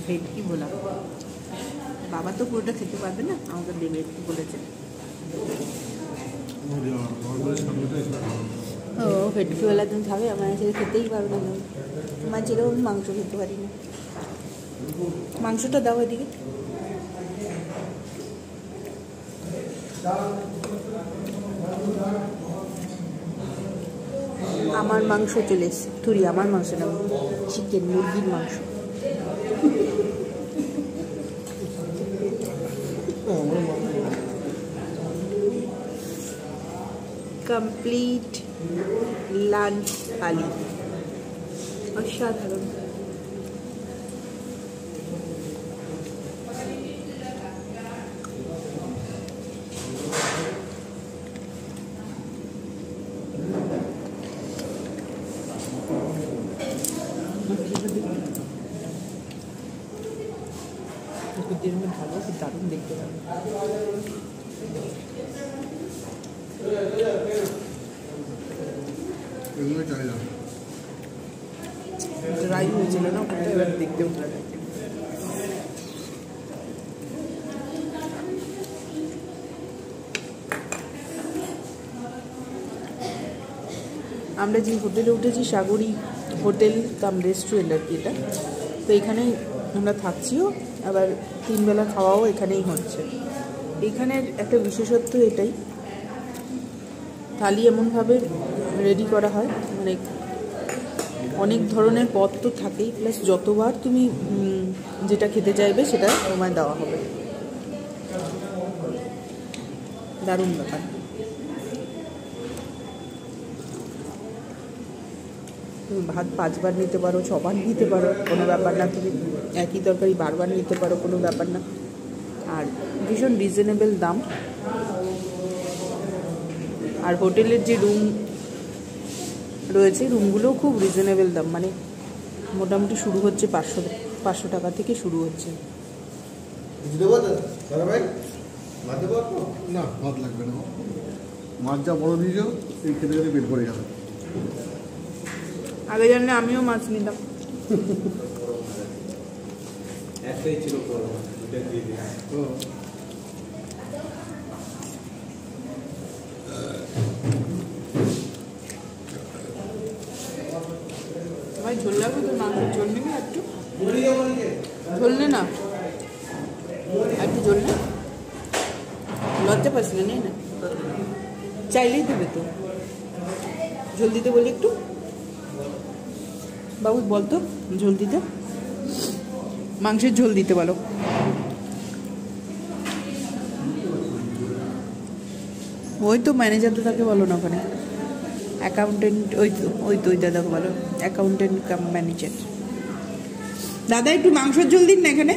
ভেটকি ভোলা। বাবা তো পুরোটা খেতে পারবে না, আমাকে দেবে একটু বলেছে। ও ভেটকিওয়ালা তুমি খাবে? আমার সেটা খেতেই পারবে না, আমার যেরকম মাংস খেতে পারি না। মাংসটা দাও এদিকে। আমার মাংস চলে এসছে, থুরি আমার মাংস না, চিকেন মুরগির মাংস। কমপ্লিট লাঞ্চ থালি, অসাধারণ। ভালো, দারুণ দেখতে পাবে। ড্রাই হয়েছিল না, এবার দেখতেও ভালো লাগছে। আমরা যে হোটেলে উঠেছি, সাগরী হোটেল কাম রেস্টুরেন্ট আর কি এটা, তো এখানেই আমরা থাকছিও, আবার 3 বেলা খাওয়াও এখানেই হচ্ছে। এখানের একটা বিশেষত্ব এটাই, থালি এমনভাবে রেডি করা হয়, মানে অনেক ধরনের পদ তো থাকেই, প্লাস যতবার তুমি যেটা খেতে চাইবে সেটা তোমায় দেওয়া হবে। দারুণ ব্যাপার। তুমি ভাত 5 বার নিতে পারো, 6 বার নিতে পারো, কোনো ব্যাপার না। তুমি একই তরকারি বারবার নিতে পারো, কোনো ব্যাপার না। আর ভীষণ রিজনেবল দাম। আর হোটেলের যে রুম রয়েছে, রুমগুলোও খুব রিজনেবল দাম, মানে মোটামুটি শুরু হচ্ছে 500 টাকা থেকে শুরু হচ্ছে। না ভাত লাগবে না, মাছ যা বড় দিয়েছ সেই খেতে খেতে পেট ভরে যাবে। আগে জানলে আমিও মাছ নিতাম। একটাই ছিল বড়, দুটা দিয়ে দিয়েছি। ভাই ঝোল লাগবে তো, মাংস ঝোল নিবি একটু, ঝোল নে না, একটু ঝোল নে, লজ্জা পাস না, নেই না, চাইলেই দেবে তো, ঝোল দিতে বলি একটু, বাবু বলতো ঝোল দিতে, মাংসের ঝোল দিতে বলো। ওই তো ম্যানেজার তো তাকে বলো না ওখানে, অ্যাকাউন্টেন্ট, ওই তো ওই দাদাকে বলো, অ্যাকাউন্টেন্ট কাম ম্যানেজার। দাদা একটু মাংসের ঝোল দিন না এখানে।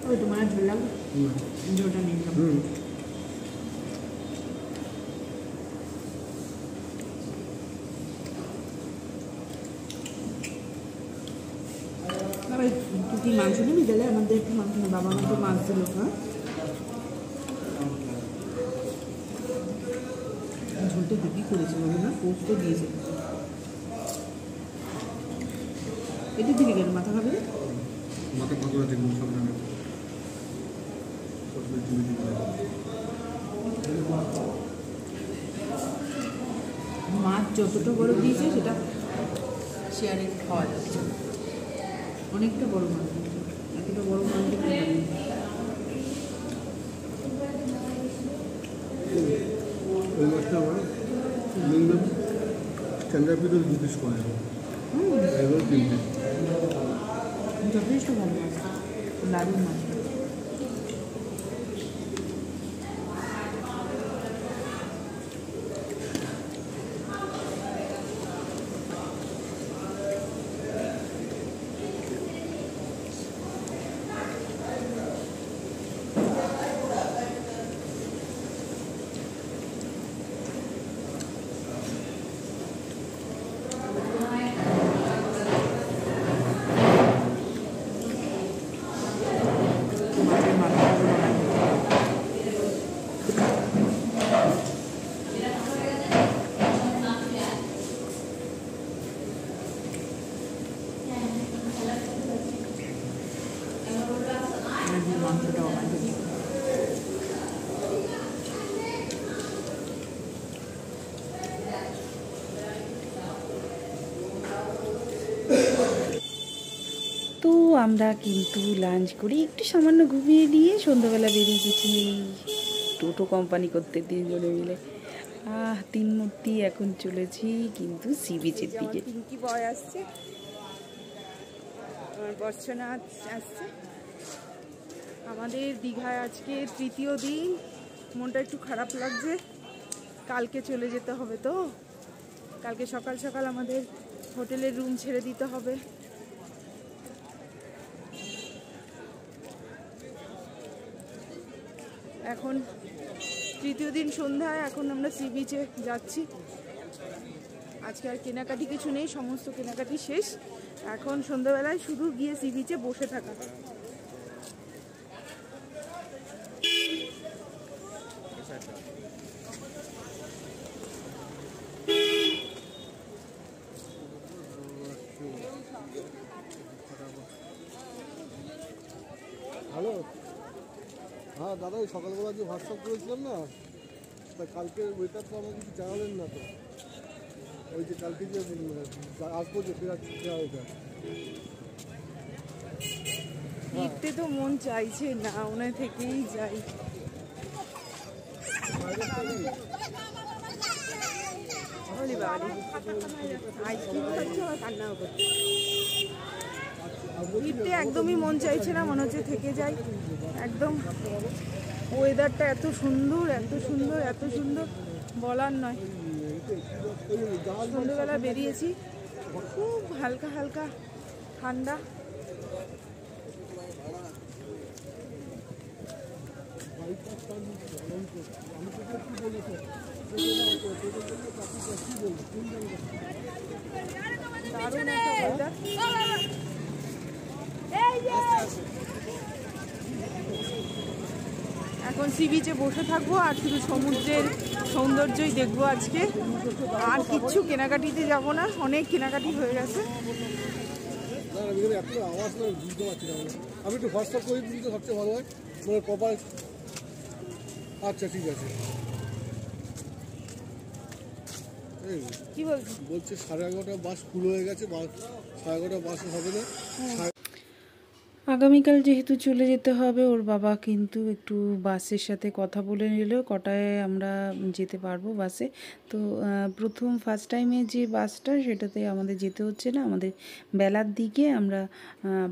ওই তোমার ঝোল লাগবে, ঝোলটা নিয়ে যাবো। বাবা তুই কি মাংস নিবি? তাহলে আমাদের একটু মাংস না, বাবা আমাকে মাছ দিল। হ্যাঁ ঝোলটা দিবি করেছে বাবা, না পোস্ত দিয়েছে, এটা দিবি কেন? মাথা খাবে, মাথা পাতলা দেখুন সব জায়গায়। মাছ যতটা বড় দিয়েছে সেটা শেয়ারে খাওয়া যাচ্ছে, অনেকটা বড় মাছ দিয়েছে, এতটা বড় মাছ দিতে ওই মাছটা আমার মিনিমাম স্ট্যান্ডার্ড পিস 2 পিস করে, এবার 3 পিস। যথেষ্ট ভালো মাছ, দারুণ মাছ। তো আমরা কিন্তু লাঞ্চ করে একটু সামান্য ঘুমিয়ে দিয়ে সন্ধ্যাবেলা বেরিয়ে গেছি টোটো কোম্পানি করতে 3 জনে মিলে। তিন মূর্তি এখন চলেছি কিন্তু সি বিচের দিকে। পিঙ্কি বয় আসছে, আমার বর্ষনা আসছে। আমাদের দীঘায় আজকে 3য় দিন, মনটা একটু খারাপ লাগছে, কালকে চলে যেতে হবে। তো কালকে সকাল সকাল আমাদের হোটেলের রুম ছেড়ে দিতে হবে। এখন 3য় দিন সন্ধ্যায়, এখন আমরা সি বিচে যাচ্ছি। আজকে আর কেনাকাটি কিছু নেই, সমস্ত কেনাকাটি শেষ। এখন সন্ধ্যাবেলায় শুধু গিয়ে সি বিচে বসে থাকা। হ্যালো, হ্যাঁ দাদা, ওই সকালবেলা যে হোয়াটসঅ্যাপ করেছিলাম না, তা কালকে ওইটা তো আমাকে কিছু জানালেন না। তো ওই যে কালকে যে আসবো যে ফেরাচ্ছি ওইটা ফিরতে তো মন চাইছে না, ওনার থেকেই যাই। ভিড়তে একদমই মন চাইছে না, মনে হচ্ছে থেকে যাই। একদম ওয়েদারটা এত সুন্দর, এত সুন্দর, এত সুন্দর, বলার নয়। সন্ধ্যেবেলা বেরিয়েছি, খুব হালকা হালকা ঠান্ডা। দারুণ একটা ওয়েদার। এখন সি বিচে বসে থাকবো আর শুধু সমুদ্রের সৌন্দর্যই দেখবো আজকে। আর কিচ্ছু কেনাকাটিতে যাব না, অনেক কেনাকাটি হয়ে গেছে। আমি একটু হোয়াটসঅ্যাপ করে দিই তো সবচেয়ে ভালো হয়, মানে প্রপার। আচ্ছা ঠিক আছে। কি বলছি, বলছে 11:30 বাস ফুল হয়ে গেছে, 11:30 বাস হবে না। আগামীকাল যেহেতু চলে যেতে হবে, ওর বাবা কিন্তু একটু বাসের সাথে কথা বলে নিল কটায় আমরা যেতে পারবো বাসে। তো ফার্স্ট টাইমে যে বাসটা, সেটাতে আমাদের যেতে হচ্ছে না, আমাদের বেলার দিকে আমরা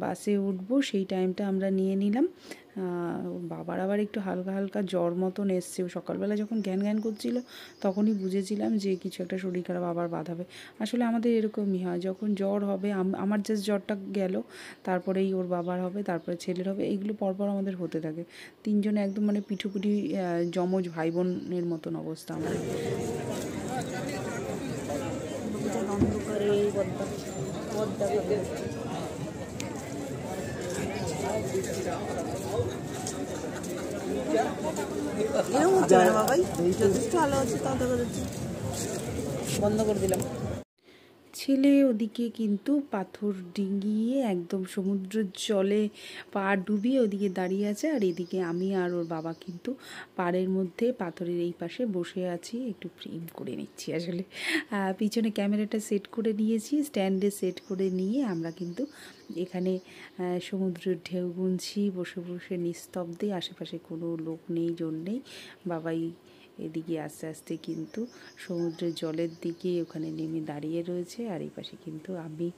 বাসে উঠবো, সেই টাইমটা আমরা নিয়ে নিলাম। বাবার আবার একটু হালকা হালকা জ্বর মতন এসছে। সকালবেলা যখন জ্ঞান জ্ঞান করছিল তখনই বুঝেছিলাম যে কিছু একটা শরীর খারাপ আবার বাঁধাবে। আসলে আমাদের এরকমই হয়, যখন জ্বর হবে, আমার জাস্ট জ্বরটা গেল, তারপরেই ওর বাবার হবে, তারপরে ছেলের হবে, এইগুলো পরপর আমাদের হতে থাকে। তিনজনে একদম মানে পিঠুপিঠি যমজ ভাই বোনের মতন অবস্থা আমাদের। বন্ধ করে দিলাম। ছেলে ওদিকে কিন্তু পাথর ডিঙিয়ে একদম সমুদ্রের জলে পা ডুবিয়ে ওদিকে দাঁড়িয়ে আছে, আর এদিকে আমি আর ওর বাবা কিন্তু পাড়ের মধ্যে পাথরের এই পাশে বসে আছি, একটু প্রেম করে নিচ্ছি। আসলে পিছনে ক্যামেরাটা সেট করে নিয়েছি, স্ট্যান্ডে সেট করে নিয়ে আমরা কিন্তু এখানে সমুদ্রের ঢেউ গুনছি বসে বসে নিস্তব্ধে। আশেপাশে কোনো লোক নেই, জন নেই। বাবাই এদিকে আস্তে আস্তে কিন্তু সমুদ্রের জলের দিকে ওখানে নেমে দাঁড়িয়ে রয়েছে, আর এই পাশে কিন্তু আমি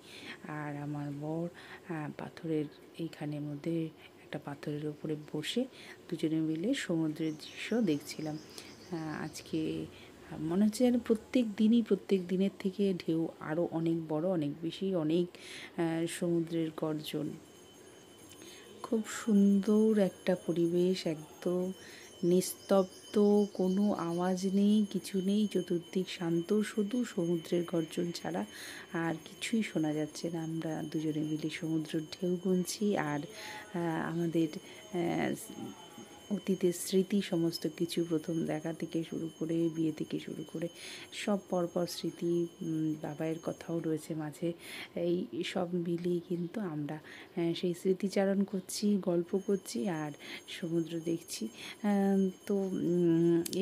আর আমার বর পাথরের এইখানের মধ্যে একটা পাথরের উপরে বসে দুজনে মিলে সমুদ্রের দৃশ্য দেখছিলাম। আজকে মনে হচ্ছে যেন প্রত্যেক দিনের থেকে ঢেউ আরও অনেক বড়, অনেক বেশি, অনেক সমুদ্রের গর্জন। খুব সুন্দর একটা পরিবেশ, একদম নিস্তব্ধ, কোনো আওয়াজ নেই, কিছু নেই, চতুর্দিক শান্ত, শুধু সমুদ্রের গর্জন ছাড়া আর কিছুই শোনা যাচ্ছে না। আমরা দুজনে মিলে সমুদ্রের ঢেউ গুনছি, আর আমাদের অতীতের স্মৃতি সমস্ত কিছু, প্রথম দেখা থেকে শুরু করে বিয়ে থেকে শুরু করে সব পরপর স্মৃতি, বাবাইয়ের কথাও রয়েছে মাঝে, এই সব মিলিয়ে কিন্তু আমরা সেই স্মৃতিচারণ করছি, গল্প করছি আর সমুদ্র দেখছি। তো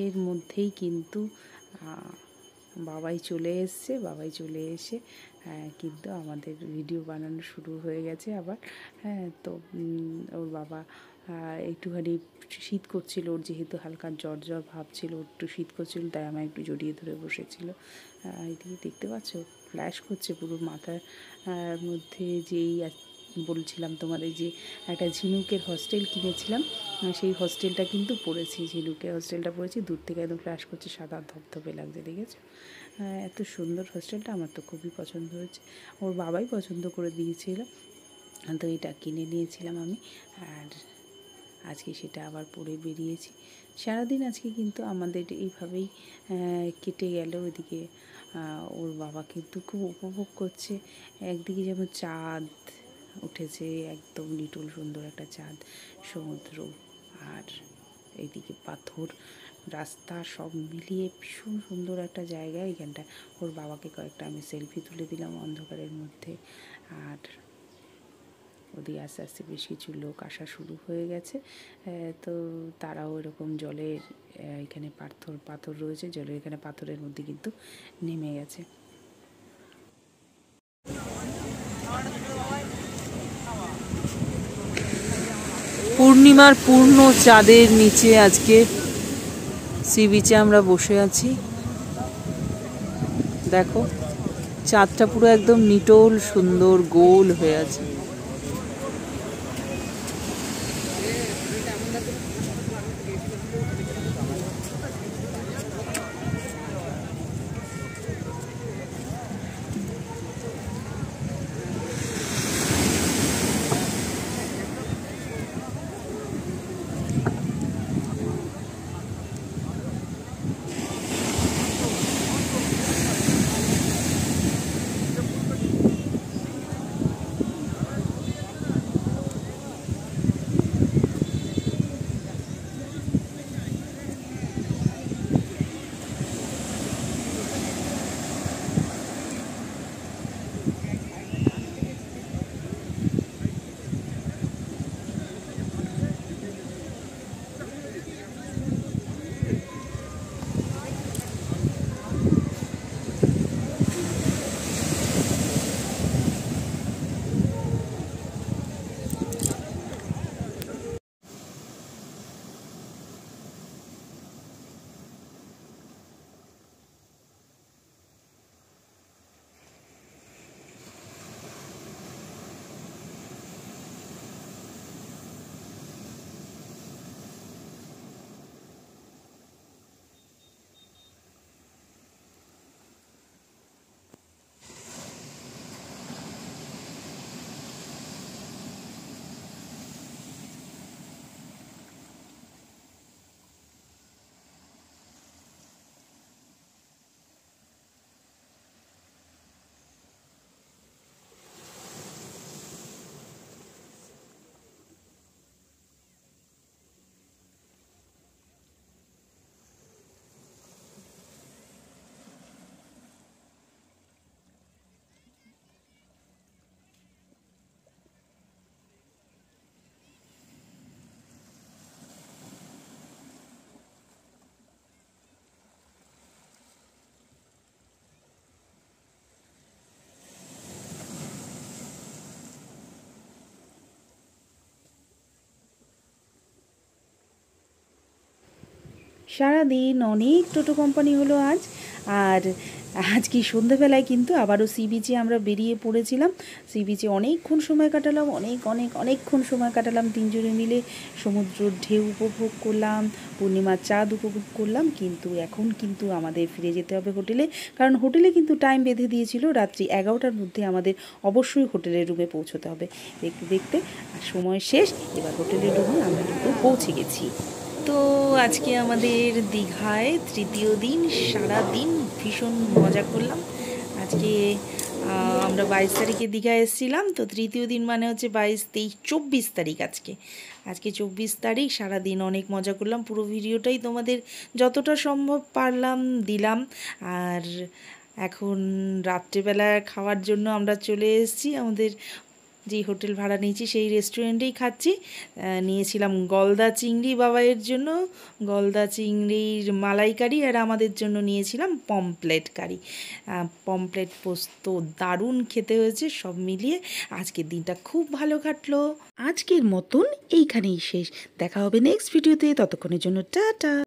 এর মধ্যেই কিন্তু বাবাই চলে এসে কিন্তু আমাদের ভিডিও বানানো শুরু হয়ে গেছে আবার। তো ওর বাবা একটুখানি শীত করছিল, ওর যেহেতু হালকা জ্বর জ্বর ভাব ছিল, একটু শীত করছিল, তাই আমার একটু জড়িয়ে ধরে বসেছিল। এদিকে দেখতে পাচ্ছ ফ্ল্যাশ করছে পুরো মাথার মধ্যে। যেই বলছিলাম তোমাদের যে একটা ঝিনুকের হস্টেল কিনেছিলাম, সেই হস্টেলটা কিন্তু পড়েছি, ঝিনুকের হস্টেলটা পড়েছি, দূর থেকে একদম ফ্ল্যাশ করছে, সাদা ধপধপে লাগছে, দেখেছো? এত সুন্দর হস্টেলটা, আমার তো খুবই পছন্দ হয়েছে, ওর বাবাই পছন্দ করে দিয়েছিল, তো এটা কিনে নিয়েছিলাম আমি। আর আজকে সেটা আবার পরে বেরিয়েছি। সারাদিন আজকে কিন্তু আমাদের এইভাবেই কেটে গেল। ওইদিকে ওর বাবা কিন্তু খুব উপভোগ করছে। একদিকে যেমন চাঁদ উঠেছে, একদম লিটল সুন্দর একটা চাঁদ, সমুদ্র, আর এইদিকে পাথর, রাস্তা, সব মিলিয়ে ভীষণ সুন্দর একটা জায়গা এখানটা। ওর বাবাকে কয়েকটা আমি সেলফি তুলে দিলাম অন্ধকারের মধ্যে। আর ওদিকে আস্তে আস্তে বেশ কিছু লোক আসা শুরু হয়ে গেছে, তো তারাও এরকম জলের এখানে পাথর রয়েছে, জলের এখানে পাথরের মধ্যে কিন্তু নেমে গেছে। পূর্ণিমার পূর্ণ চাঁদের নিচে আজকে সি বিচে আমরা বসে আছি, দেখো চাঁদটা পুরো একদম নিটোল সুন্দর গোল হয়ে আছে। সারাদিন অনেক টোটো কোম্পানি হলো আজ। আর আজকে সন্ধ্যেবেলায় কিন্তু আবারও সি বিচে আমরা বেরিয়ে পড়েছিলাম। সি বিচে অনেকক্ষণ সময় কাটালাম, অনেকক্ষণ সময় কাটালাম তিনজনে মিলে। সমুদ্রের ঢেউ উপভোগ করলাম, পূর্ণিমার চাঁদ উপভোগ করলাম। কিন্তু এখন কিন্তু আমাদের ফিরে যেতে হবে হোটেলে, কারণ হোটেলে কিন্তু টাইম বেঁধে দিয়েছিল রাত্রি 11টার মধ্যে আমাদের অবশ্যই হোটেলের রুমে পৌঁছতে হবে। দেখতে দেখতে আর সময় শেষ, এবার হোটেলের রুমে আমরা কিন্তু পৌঁছে গেছি। তো আজকে আমাদের দীঘায় তৃতীয় দিন, সারা দিন ভীষণ মজা করলাম। আজকে আমরা 22 তারিখে দীঘায় এসেছিলাম, তো তৃতীয় দিন মানে হচ্ছে 22, 23, 24 তারিখ আজকে 24 তারিখ। সারাদিন অনেক মজা করলাম। পুরো ভিডিওটাই তোমাদের যতটা সম্ভব পারলাম দিলাম। আর এখন রাত্রেবেলা খাওয়ার জন্য আমরা চলে এসেছি আমাদের যেই হোটেল ভাড়া নিয়েছি সেই রেস্টুরেন্টেই খাচ্ছি। নিয়েছিলাম গলদা চিংড়ি বাবাইয়ের জন্য, গলদা চিংড়ির মালাইকারি, আর আমাদের জন্য নিয়েছিলাম পমপ্লেট কারি। পমপ্লেট পোস্ত দারুণ খেতে হয়েছে। সব মিলিয়ে আজকের দিনটা খুব ভালো কাটলো। আজকের মতন এইখানেই শেষ, দেখা হবে নেক্সট ভিডিওতে। ততক্ষণের জন্য টাটা।